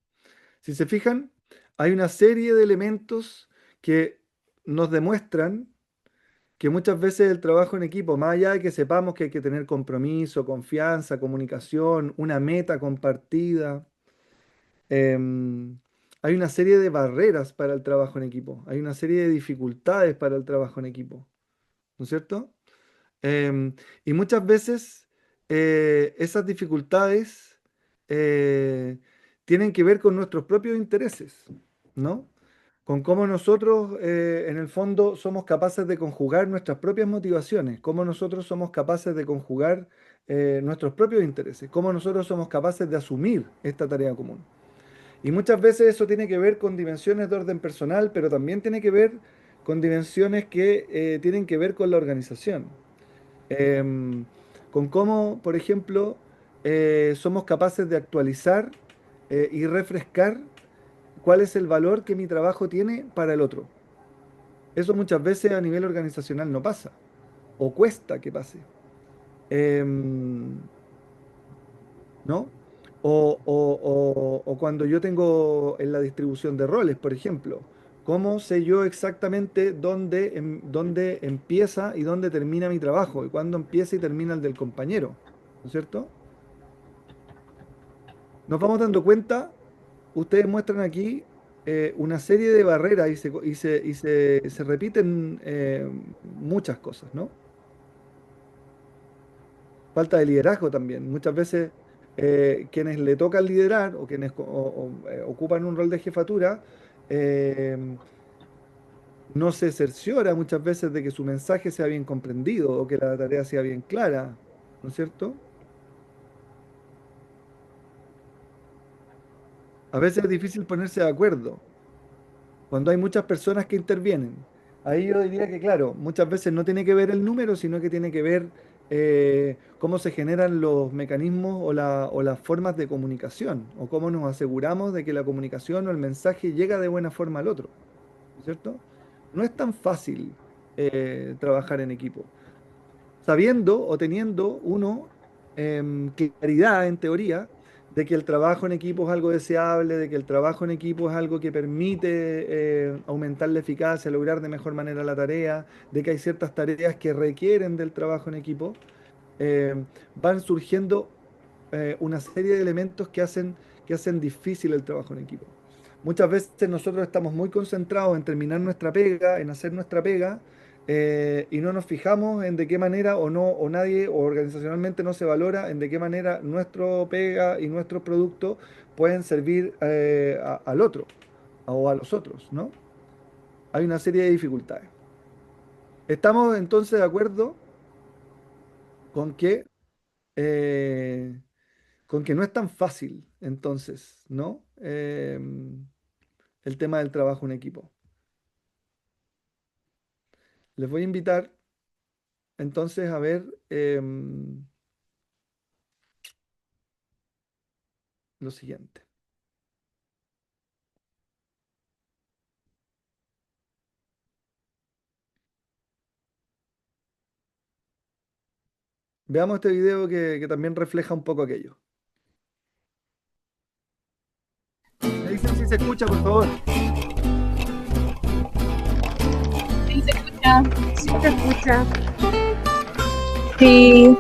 Si se fijan, hay una serie de elementos que nos demuestran que muchas veces el trabajo en equipo, más allá de que sepamos que hay que tener compromiso, confianza, comunicación, una meta compartida, hay una serie de barreras para el trabajo en equipo, hay una serie de dificultades para el trabajo en equipo, ¿no es cierto? Y muchas veces esas dificultades eh, tienen que ver con nuestros propios intereses, ¿no? Con cómo nosotros, en el fondo, somos capaces de conjugar nuestras propias motivaciones, cómo nosotros somos capaces de conjugar nuestros propios intereses, cómo nosotros somos capaces de asumir esta tarea común. Y muchas veces eso tiene que ver con dimensiones de orden personal, pero también tiene que ver con dimensiones que tienen que ver con la organización. Em, con cómo, por ejemplo, somos capaces de actualizar y refrescar cuál es el valor que mi trabajo tiene para el otro. Eso muchas veces a nivel organizacional no pasa, o cuesta que pase. Em, ¿No? O cuando yo tengo en la distribución de roles, por ejemplo, ¿cómo sé yo exactamente dónde empieza y dónde termina mi trabajo? Y cuándo empieza y termina el del compañero, ¿no es cierto? Nos vamos dando cuenta, ustedes muestran aquí una serie de barreras y se repiten muchas cosas, ¿no? Falta de liderazgo también. Muchas veces quienes le tocan liderar o quienes ocupan un rol de jefatura, eh, no se cerciora muchas veces de que su mensaje sea bien comprendido o que la tarea sea bien clara, ¿no es cierto? A veces es difícil ponerse de acuerdo cuando hay muchas personas que intervienen. Ahí yo diría que, claro, muchas veces no tiene que ver el número, sino que tiene que ver cómo se generan los mecanismos o las formas de comunicación, o cómo nos aseguramos de que la comunicación o el mensaje llega de buena forma al otro, ¿no es cierto? No es tan fácil trabajar en equipo sabiendo o teniendo uno claridad en teoría de que el trabajo en equipo es algo deseable, de que el trabajo en equipo es algo que permite aumentar la eficacia, lograr de mejor manera la tarea, de que hay ciertas tareas que requieren del trabajo en equipo, eh, van surgiendo una serie de elementos que hacen difícil el trabajo en equipo. Muchas veces nosotros estamos muy concentrados en terminar nuestra pega, en hacer nuestra pega, y no nos fijamos en de qué manera o no, o nadie, o organizacionalmente no se valora en de qué manera nuestro pega y nuestros productos pueden servir al otro o a los otros, ¿no? Hay una serie de dificultades. Estamos entonces de acuerdo con que eh, no es tan fácil, entonces, ¿no? El tema del trabajo en equipo. Les voy a invitar entonces a ver lo siguiente. Veamos este video que también refleja un poco aquello. Me dicen si se escucha, por favor. Sí, se escucha. Sí, se escucha. Sí.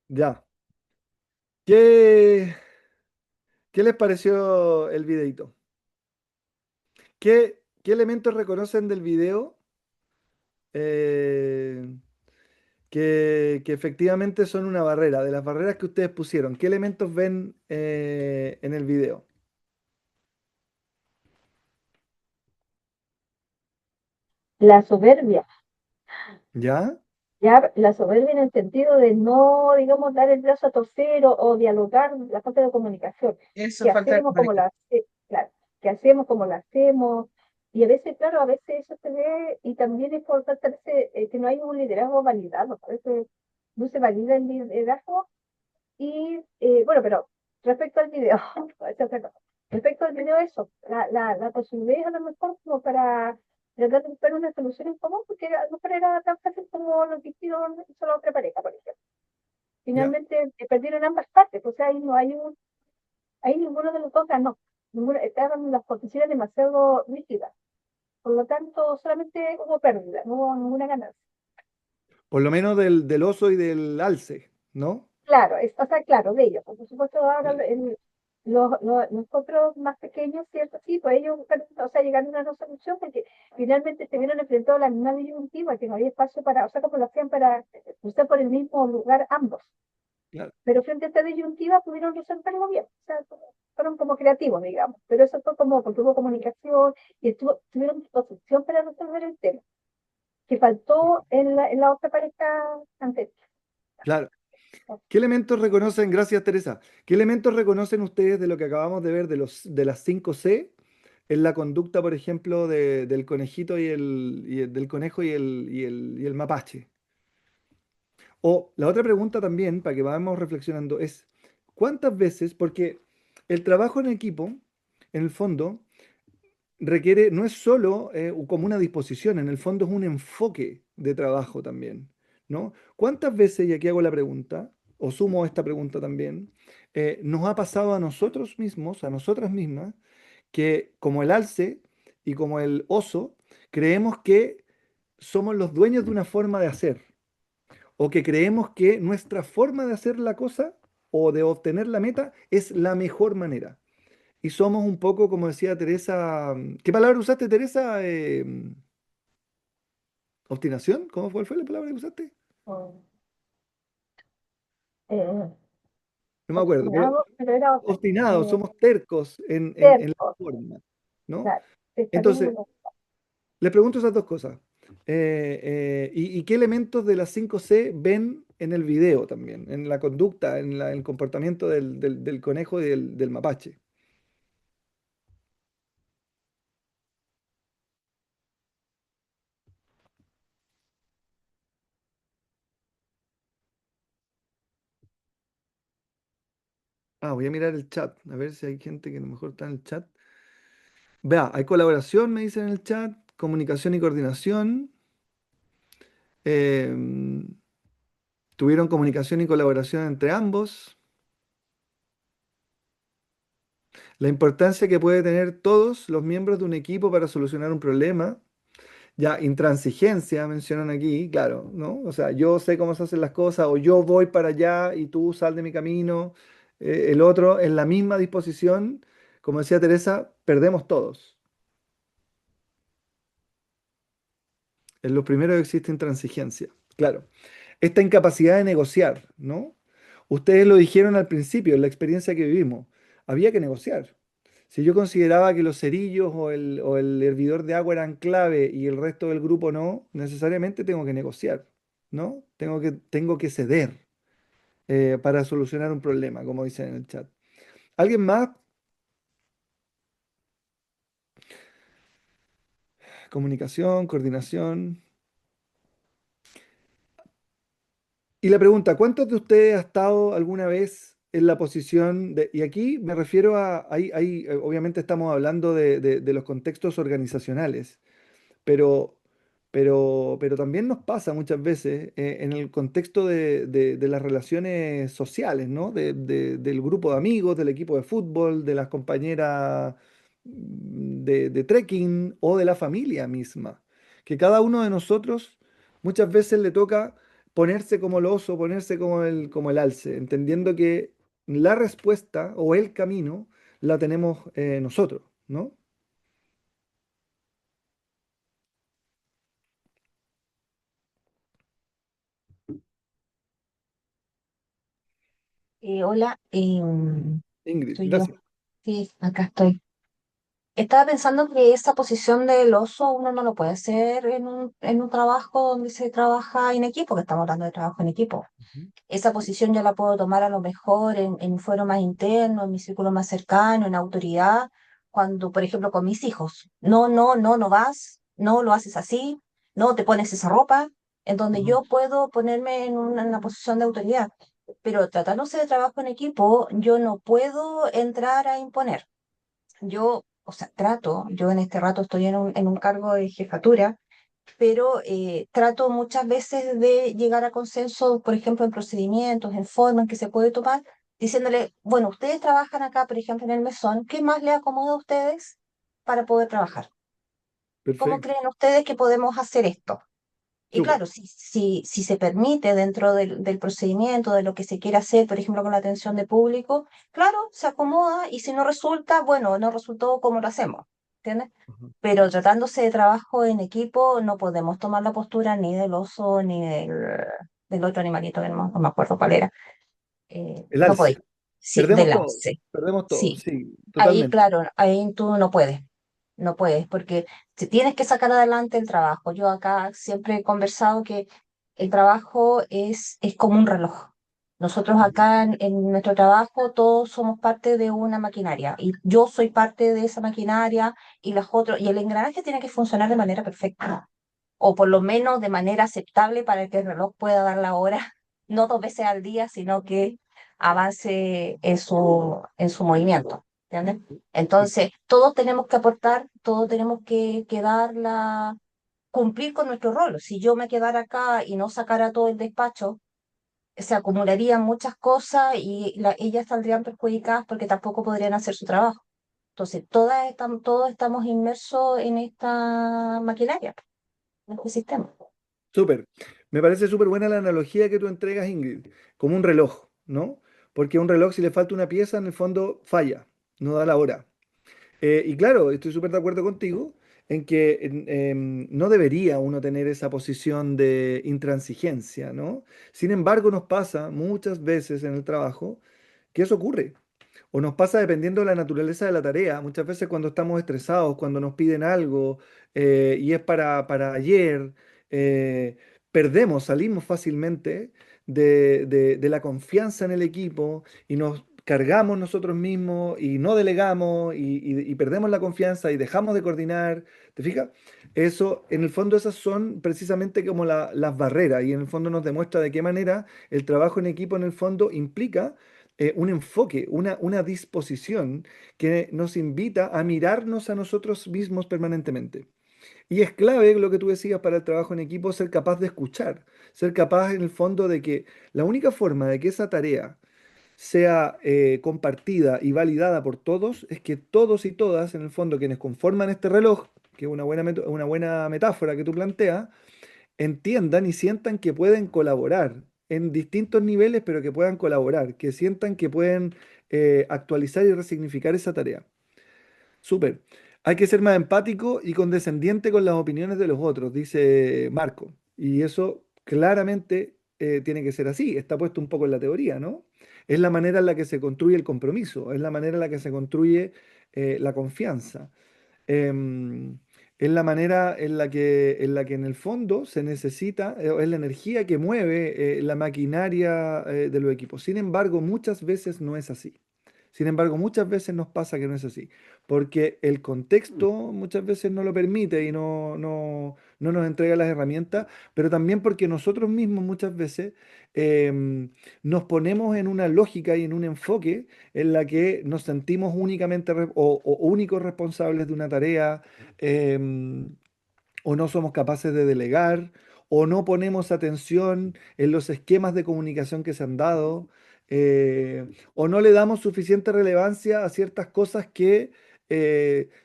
Ya. ¿Qué, qué les pareció el videito? ¿Qué elementos reconocen del video eh, que efectivamente son una barrera? De las barreras que ustedes pusieron, ¿qué elementos ven en el video? La soberbia. ¿Ya? Ya la soberbia en el sentido de no, digamos, dar el brazo a torcer o dialogar, la falta de comunicación, Eso, que falta de hacemos como comunicación. claro, que hacemos como lo hacemos, y a veces, claro, a veces eso se ve, y también es por tratarse, que no hay un liderazgo validado, a veces no se valida el liderazgo, y bueno, pero respecto al video, esa es otra cosa. Respecto al video, eso, la posibilidad a lo mejor como para tratar de buscar una solución en común, porque a lo mejor era tan fácil como lo que hicieron hizo la otra pareja, por ejemplo. Ya. Finalmente perdieron ambas partes, o sea, ahí no hay ahí ninguno de los dos ganó, estaban las posiciones demasiado rígidas, por lo tanto solamente hubo pérdida, no hubo ninguna ganancia. Por lo menos del oso y del alce, ¿no? Claro, o sea, claro, de ellos. Por supuesto, ahora los otros más pequeños, ¿cierto? Sí, pues ellos, o sea, llegaron a una solución porque finalmente se vieron enfrentados a la misma disyuntiva, que no había espacio para, o sea, como lo hacían para usar por el mismo lugar ambos. Claro. Pero frente a esta disyuntiva pudieron resolverlo bien, o sea, fueron como creativos, digamos. Pero eso fue como porque hubo comunicación y tuvieron disposición para resolver el tema, que faltó en la otra pareja anterior. Claro. ¿Qué elementos reconocen, gracias Teresa, qué elementos reconocen ustedes de lo que acabamos de ver de las 5C en la conducta, por ejemplo, del conejito del conejo y el mapache? O la otra pregunta también, para que vayamos reflexionando, es ¿cuántas veces? Porque el trabajo en equipo, en el fondo, requiere, no es solo como una disposición, en el fondo es un enfoque de trabajo también, ¿no? ¿Cuántas veces, y aquí hago la pregunta, o sumo esta pregunta también, nos ha pasado a nosotros mismos, a nosotras mismas, que como el alce y como el oso, creemos que somos los dueños de una forma de hacer, o que creemos que nuestra forma de hacer la cosa o de obtener la meta es la mejor manera. Y somos un poco, como decía Teresa, ¿qué palabra usaste, Teresa? ¿Obstinación? ¿Cuál fue la palabra que usaste? Eh, No me acuerdo, pero obstinado, pero era obstinados, somos tercos en la terco, forma, ¿no? claro, Entonces, cristianismo. les pregunto esas dos cosas. ¿Y qué elementos de las 5C ven en el video también, en la conducta, en el comportamiento del conejo y del mapache? Voy a mirar el chat, a ver si hay gente que a lo mejor está en el chat. Vea, hay colaboración, me dicen en el chat, comunicación y coordinación. em, Tuvieron comunicación y colaboración entre ambos. La importancia que puede tener todos los miembros de un equipo para solucionar un problema. Ya, intransigencia mencionan aquí, claro, ¿no? O sea, yo sé cómo se hacen las cosas, o yo voy para allá y tú sal de mi camino. El otro, en la misma disposición, como decía Teresa, perdemos todos. En lo primero existe intransigencia, claro. Esta incapacidad de negociar, ¿no? Ustedes lo dijeron al principio, en la experiencia que vivimos. Había que negociar. Si yo consideraba que los cerillos o el hervidor de agua eran clave y el resto del grupo no, necesariamente tengo que negociar, ¿no? Tengo que ceder para solucionar un problema, como dicen en el chat. ¿Alguien más? Comunicación, coordinación. Y la pregunta, ¿cuántos de ustedes ha estado alguna vez en la posición de, y aquí me refiero obviamente estamos hablando de los contextos organizacionales, pero, pero también nos pasa muchas veces en el contexto de las relaciones sociales, ¿no? Del grupo de amigos, del equipo de fútbol, de las compañeras de trekking o de la familia misma, que cada uno de nosotros muchas veces le toca ponerse como el oso, ponerse como el alce, entendiendo que la respuesta o el camino la tenemos nosotros, ¿no? Hola, Ingrid, soy yo. gracias. Sí, acá estoy. Estaba pensando que esa posición del oso uno no lo puede hacer en un trabajo donde se trabaja en equipo, que estamos hablando de trabajo en equipo. Esa posición yo la puedo tomar a lo mejor en un foro más interno, en mi círculo más cercano, en autoridad, cuando, por ejemplo, con mis hijos. No, no, no, no vas, no lo haces así, no te pones esa ropa, en donde yo puedo ponerme en una posición de autoridad. Pero tratándose de trabajo en equipo, yo no puedo entrar a imponer. Yo, o sea, yo en este rato estoy en un cargo de jefatura, pero trato muchas veces de llegar a consenso, por ejemplo, en procedimientos, en formas que se puede tomar, diciéndole, bueno, ustedes trabajan acá, por ejemplo, en el mesón, ¿qué más les acomoda a ustedes para poder trabajar? ¿Cómo Perfecto. creen ustedes que podemos hacer esto? Y Súper. claro, si se permite dentro del procedimiento, de lo que se quiere hacer, por ejemplo, con la atención de público, claro, se acomoda y si no resulta, bueno, no resultó como lo hacemos, ¿entiendes? Pero tratándose de trabajo en equipo, no podemos tomar la postura ni del oso ni del otro animalito, que no me acuerdo cuál era. El No alce. podéis. Sí, del alce. Perdemos todo, Sí, sí, ahí, totalmente. claro, ahí tú no puedes, porque si tienes que sacar adelante el trabajo. Yo acá siempre he conversado que el trabajo es como un reloj. Nosotros acá en nuestro trabajo todos somos parte de una maquinaria y yo soy parte de esa maquinaria y el engranaje tiene que funcionar de manera perfecta o por lo menos de manera aceptable para que el reloj pueda dar la hora, no 2 veces al día, sino que avance en su movimiento. ¿Entiendes? Entonces, todos tenemos que aportar, todos tenemos que cumplir con nuestro rol. Si yo me quedara acá y no sacara todo el despacho, se acumularían muchas cosas y ellas saldrían perjudicadas porque tampoco podrían hacer su trabajo. Entonces, todos estamos inmersos en esta maquinaria, en este sistema. Súper. Me parece súper buena la analogía que tú entregas, Ingrid, como un reloj, ¿no? Porque a un reloj, si le falta una pieza, en el fondo falla, no da la hora. Y claro, estoy súper de acuerdo contigo en que no debería uno tener esa posición de intransigencia, ¿no? Sin embargo, nos pasa muchas veces en el trabajo que eso ocurre. O nos pasa dependiendo de la naturaleza de la tarea. Muchas veces cuando estamos estresados, cuando nos piden algo y es para ayer, eh, perdemos, salimos fácilmente de la confianza en el equipo y nos cargamos nosotros mismos y no delegamos y perdemos la confianza y dejamos de coordinar. ¿Te fijas? Eso, en el fondo, esas son precisamente como las barreras y en el fondo nos demuestra de qué manera el trabajo en equipo en el fondo implica un enfoque, una disposición que nos invita a mirarnos a nosotros mismos permanentemente. Y es clave lo que tú decías para el trabajo en equipo, ser capaz de escuchar, ser capaz en el fondo de que la única forma de que esa tarea sea compartida y validada por todos es que todos y todas, en el fondo, quienes conforman este reloj, que es una buena metáfora que tú planteas, entiendan y sientan que pueden colaborar en distintos niveles, pero que puedan colaborar, que sientan que pueden actualizar y resignificar esa tarea. Súper. Hay que ser más empático y condescendiente con las opiniones de los otros, dice Marco. Y eso claramente tiene que ser así. Está puesto un poco en la teoría, ¿no? Es la manera en la que se construye el compromiso, es la manera en la que se construye la confianza. Es la manera en la que en el fondo se necesita, es la energía que mueve la maquinaria de los equipos. Sin embargo, muchas veces no es así. Sin embargo, muchas veces nos pasa que no es así, porque el contexto muchas veces no lo permite y no nos entrega las herramientas, pero también porque nosotros mismos muchas veces nos ponemos en una lógica y en un enfoque en la que nos sentimos únicamente o únicos responsables de una tarea, o no somos capaces de delegar, o no ponemos atención en los esquemas de comunicación que se han dado, o no le damos suficiente relevancia a ciertas cosas que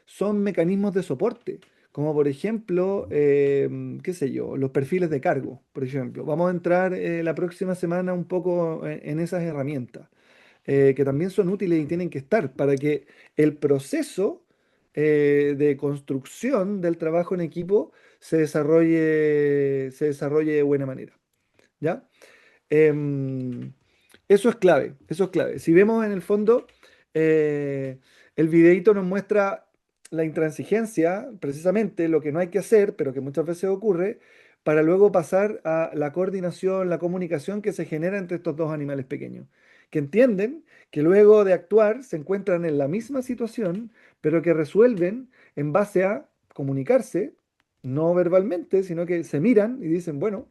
son mecanismos de soporte, como por ejemplo, qué sé yo, los perfiles de cargo, por ejemplo. Vamos a entrar la próxima semana un poco en esas herramientas, que también son útiles y tienen que estar para que el proceso de construcción del trabajo en equipo se desarrolle de buena manera. ¿Ya? Eso es clave, eso es clave. Si vemos en el fondo, eh, el videíto nos muestra la intransigencia, precisamente lo que no hay que hacer, pero que muchas veces ocurre, para luego pasar a la coordinación, la comunicación que se genera entre estos dos animales pequeños, que entienden que luego de actuar se encuentran en la misma situación, pero que resuelven en base a comunicarse, no verbalmente, sino que se miran y dicen, bueno,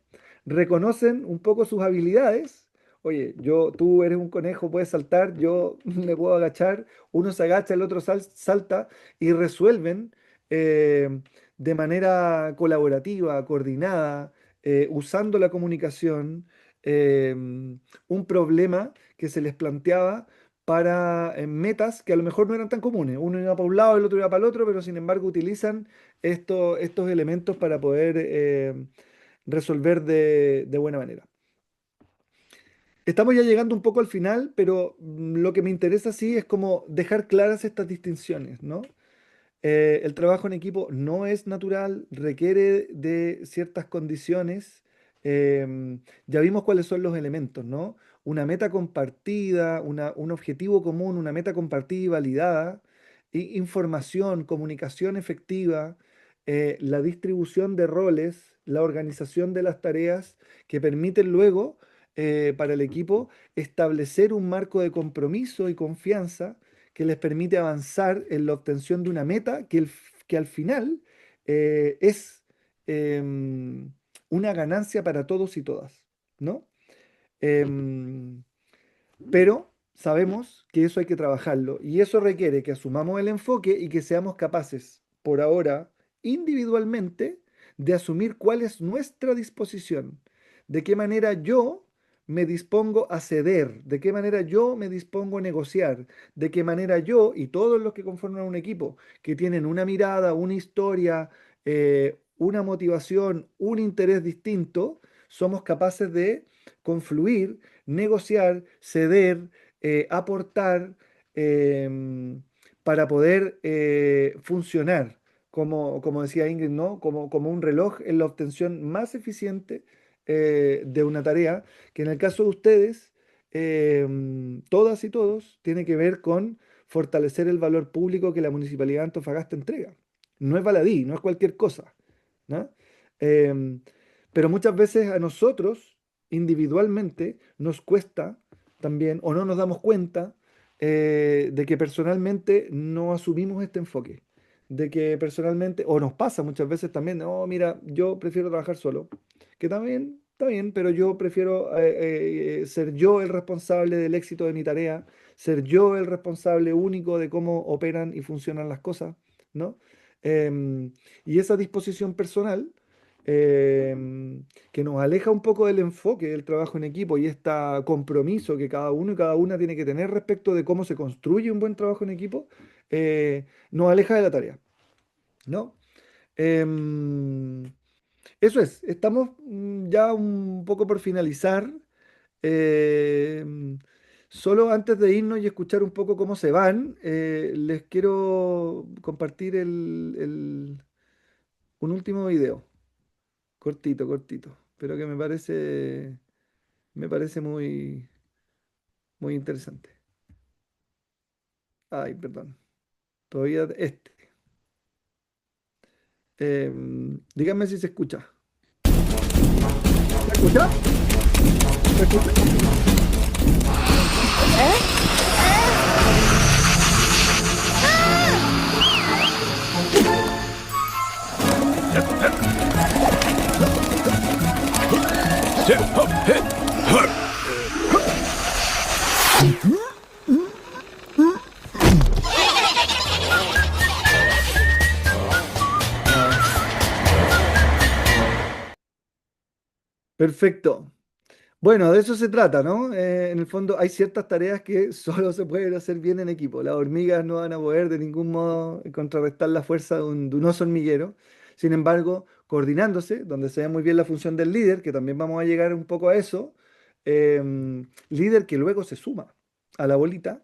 reconocen un poco sus habilidades. Oye, tú eres un conejo, puedes saltar, yo me puedo agachar, uno se agacha, el otro salta y resuelven de manera colaborativa, coordinada, usando la comunicación, un problema que se les planteaba para metas que a lo mejor no eran tan comunes. Uno iba para un lado, el otro iba para el otro, pero sin embargo utilizan estos elementos para poder resolver de buena manera. Estamos ya llegando un poco al final, pero lo que me interesa sí es como dejar claras estas distinciones, ¿no? El trabajo en equipo no es natural, requiere de ciertas condiciones. Ya vimos cuáles son los elementos, ¿no? Una meta compartida, un objetivo común, una meta compartida y validada, información, comunicación efectiva, la distribución de roles, la organización de las tareas que permiten luego para el equipo establecer un marco de compromiso y confianza que les permite avanzar en la obtención de una meta que al final es una ganancia para todos y todas, ¿no? Pero sabemos que eso hay que trabajarlo y eso requiere que asumamos el enfoque y que seamos capaces, por ahora, individualmente, de asumir cuál es nuestra disposición, de qué manera yo me dispongo a ceder, de qué manera yo me dispongo a negociar, de qué manera yo y todos los que conforman un equipo, que tienen una mirada, una historia, una motivación, un interés distinto, somos capaces de confluir, negociar, ceder, aportar, para poder funcionar, como decía Ingrid, ¿no? Como un reloj en la obtención más eficiente de una tarea, que en el caso de ustedes, todas y todos, tiene que ver con fortalecer el valor público que la Municipalidad de Antofagasta entrega. No es baladí, no es cualquier cosa, ¿no? Em, pero muchas veces a nosotros, individualmente, nos cuesta también, o no nos damos cuenta, de que personalmente no asumimos este enfoque. De que personalmente, o nos pasa muchas veces también, oh, mira, yo prefiero trabajar solo, que también está bien, pero yo prefiero ser yo el responsable del éxito de mi tarea, ser yo el responsable único de cómo operan y funcionan las cosas, ¿no? Y esa disposición personal, que nos aleja un poco del enfoque del trabajo en equipo y este compromiso que cada uno y cada una tiene que tener respecto de cómo se construye un buen trabajo en equipo, nos aleja de la tarea, ¿no? Em, Eso es, estamos ya un poco por finalizar. Em, Solo antes de irnos y escuchar un poco cómo se van, les quiero compartir un último video, cortito, cortito, pero que me parece muy, muy interesante. Ay, perdón, todavía este. Díganme si se escucha. ¿Se escucha? ¿Se escucha? Perfecto. Bueno, de eso se trata, ¿no? En el fondo hay ciertas tareas que solo se pueden hacer bien en equipo. Las hormigas no van a poder de ningún modo contrarrestar la fuerza de un oso hormiguero. Sin embargo, coordinándose, donde se ve muy bien la función del líder, que también vamos a llegar un poco a eso, líder que luego se suma a la bolita,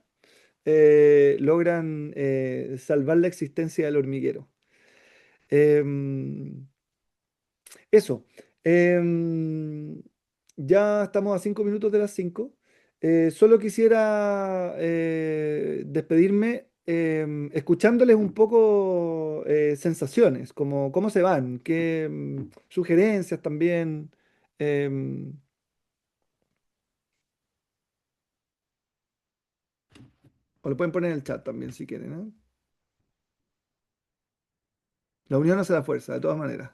logran salvar la existencia del hormiguero. Em, Eso. Em, ya estamos a 5 minutos de las 5. Solo quisiera despedirme escuchándoles un poco sensaciones, como cómo se van, qué sugerencias también. em, o lo pueden poner en el chat también si quieren, ¿no? La unión hace la fuerza, de todas maneras.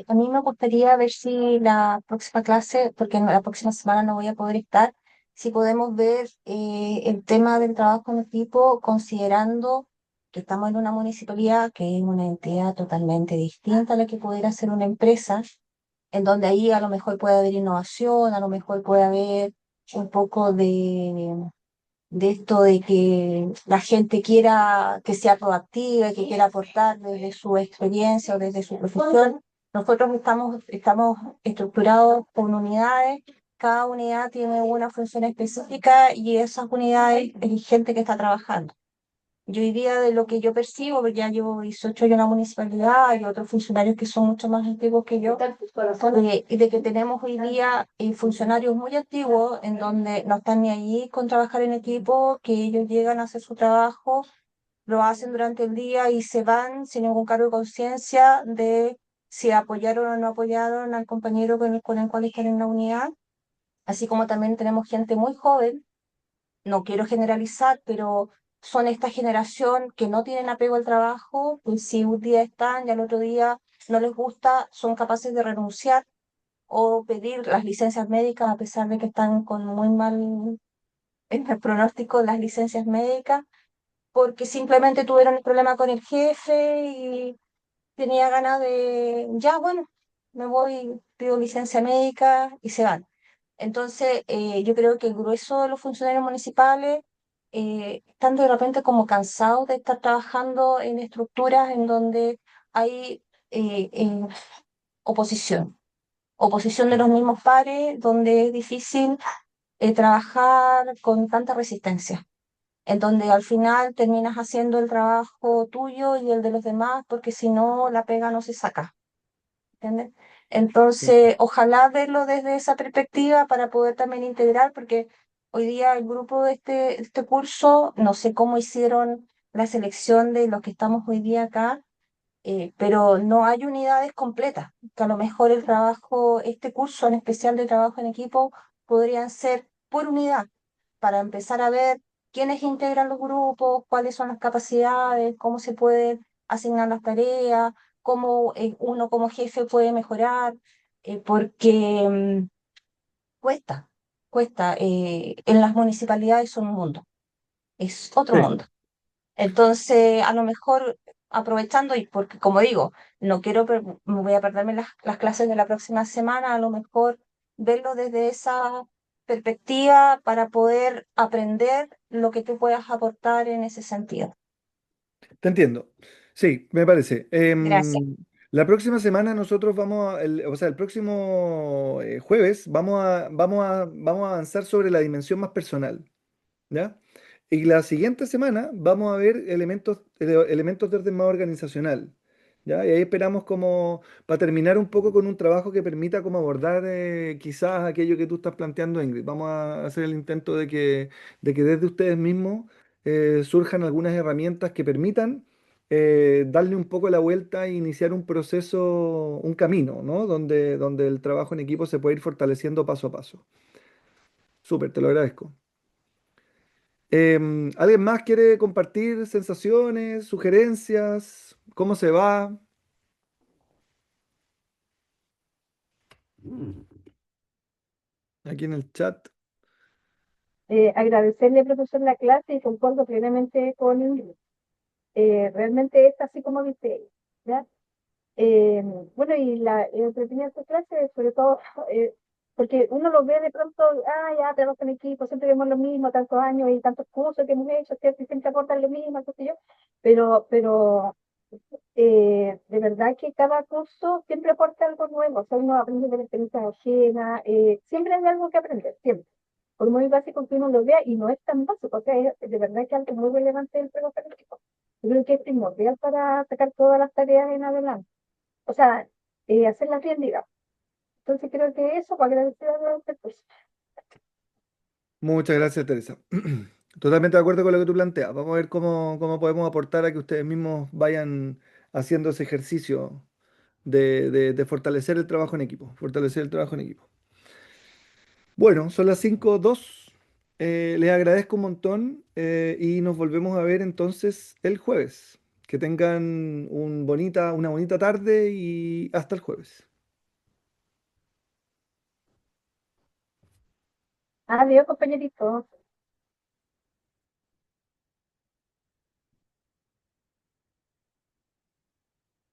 A mí me gustaría ver si la próxima clase, porque la próxima semana no voy a poder estar, si podemos ver el tema del trabajo en equipo, considerando que estamos en una municipalidad que es una entidad totalmente distinta a la que pudiera ser una empresa, en donde ahí a lo mejor puede haber innovación, a lo mejor puede haber un poco de esto de que la gente quiera que sea proactiva, que quiera aportar desde su experiencia o desde su profesión. Nosotros estamos estructurados con unidades, cada unidad tiene una función específica y esas unidades hay gente que está trabajando. Yo hoy día de lo que yo percibo, porque ya llevo 18 años en la municipalidad, hay otros funcionarios que son mucho más antiguos que yo, y de que tenemos hoy día funcionarios muy activos en donde no están ni allí con trabajar en equipo, que ellos llegan a hacer su trabajo, lo hacen durante el día y se van sin ningún cargo de conciencia de si apoyaron o no apoyaron al compañero con el cual están en la unidad. Así como también tenemos gente muy joven, no quiero generalizar, pero son esta generación que no tienen apego al trabajo, pues si un día están y al otro día no les gusta, son capaces de renunciar o pedir las licencias médicas a pesar de que están con muy mal pronóstico las licencias médicas, porque simplemente tuvieron el problema con el jefe y tenía ganas de, ya bueno, me voy, pido licencia médica y se van. Entonces, yo creo que el grueso de los funcionarios municipales están de repente como cansados de estar trabajando en estructuras en donde hay oposición. Oposición de los mismos pares, donde es difícil trabajar con tanta resistencia, en donde al final terminas haciendo el trabajo tuyo y el de los demás, porque si no, la pega no se saca. ¿Entiendes? Entonces, ojalá verlo desde esa perspectiva para poder también integrar, porque hoy día el grupo de este curso, no sé cómo hicieron la selección de los que estamos hoy día acá, pero no hay unidades completas, que a lo mejor el trabajo, este curso en especial de trabajo en equipo, podrían ser por unidad, para empezar a ver quiénes integran los grupos, cuáles son las capacidades, cómo se pueden asignar las tareas, cómo uno como jefe puede mejorar, porque cuesta, cuesta. En las municipalidades son un mundo, es otro Sí. mundo. Entonces, a lo mejor aprovechando, y porque como digo, no quiero, me voy a perderme las clases de la próxima semana, a lo mejor verlo desde esa perspectiva para poder aprender lo que tú puedas aportar en ese sentido. Te entiendo. Sí, me parece. Gracias. La próxima semana nosotros o sea, el próximo jueves vamos a avanzar sobre la dimensión más personal, ¿ya? Y la siguiente semana vamos a ver elementos de orden más organizacional, ¿ya? Y ahí esperamos como para terminar un poco con un trabajo que permita como abordar quizás aquello que tú estás planteando, Ingrid. Vamos a hacer el intento de que desde ustedes mismos surjan algunas herramientas que permitan darle un poco la vuelta e iniciar un proceso, un camino, ¿no? Donde el trabajo en equipo se puede ir fortaleciendo paso a paso. Súper, te lo agradezco. ¿Alguien más quiere compartir sensaciones, sugerencias? ¿Cómo se va? Aquí en el chat. Agradecerle, profesor, la clase y concuerdo plenamente con Ingrid. Realmente es así como dice ella, ¿ya? Eh, bueno, y el entretenimiento de clase, sobre todo, porque uno lo ve de pronto, ya trabajo en equipo, siempre vemos lo mismo, tantos años y tantos cursos que hemos hecho, ¿cierto? Y siempre aportan lo mismo, qué sé yo, pero de verdad que cada curso siempre aporta algo nuevo, o sea, uno aprende de la experiencia ajena, siempre hay algo que aprender, siempre. Por muy básico que uno lo vea, y no es tan básico, o sea, es de verdad que algo muy relevante del trabajo en equipo. Yo creo que es primordial para sacar todas las tareas en adelante, o sea, hacerlas bien, digamos. Entonces creo que eso, para agradecer a los recursos. Muchas gracias, Teresa. Totalmente de acuerdo con lo que tú planteas. Vamos a ver cómo podemos aportar a que ustedes mismos vayan haciendo ese ejercicio de fortalecer el trabajo en equipo. Fortalecer el trabajo en equipo. Bueno, son las 5:02. Les agradezco un montón y nos volvemos a ver entonces el jueves. Que tengan una bonita tarde y hasta el jueves. Adiós, compañeritos.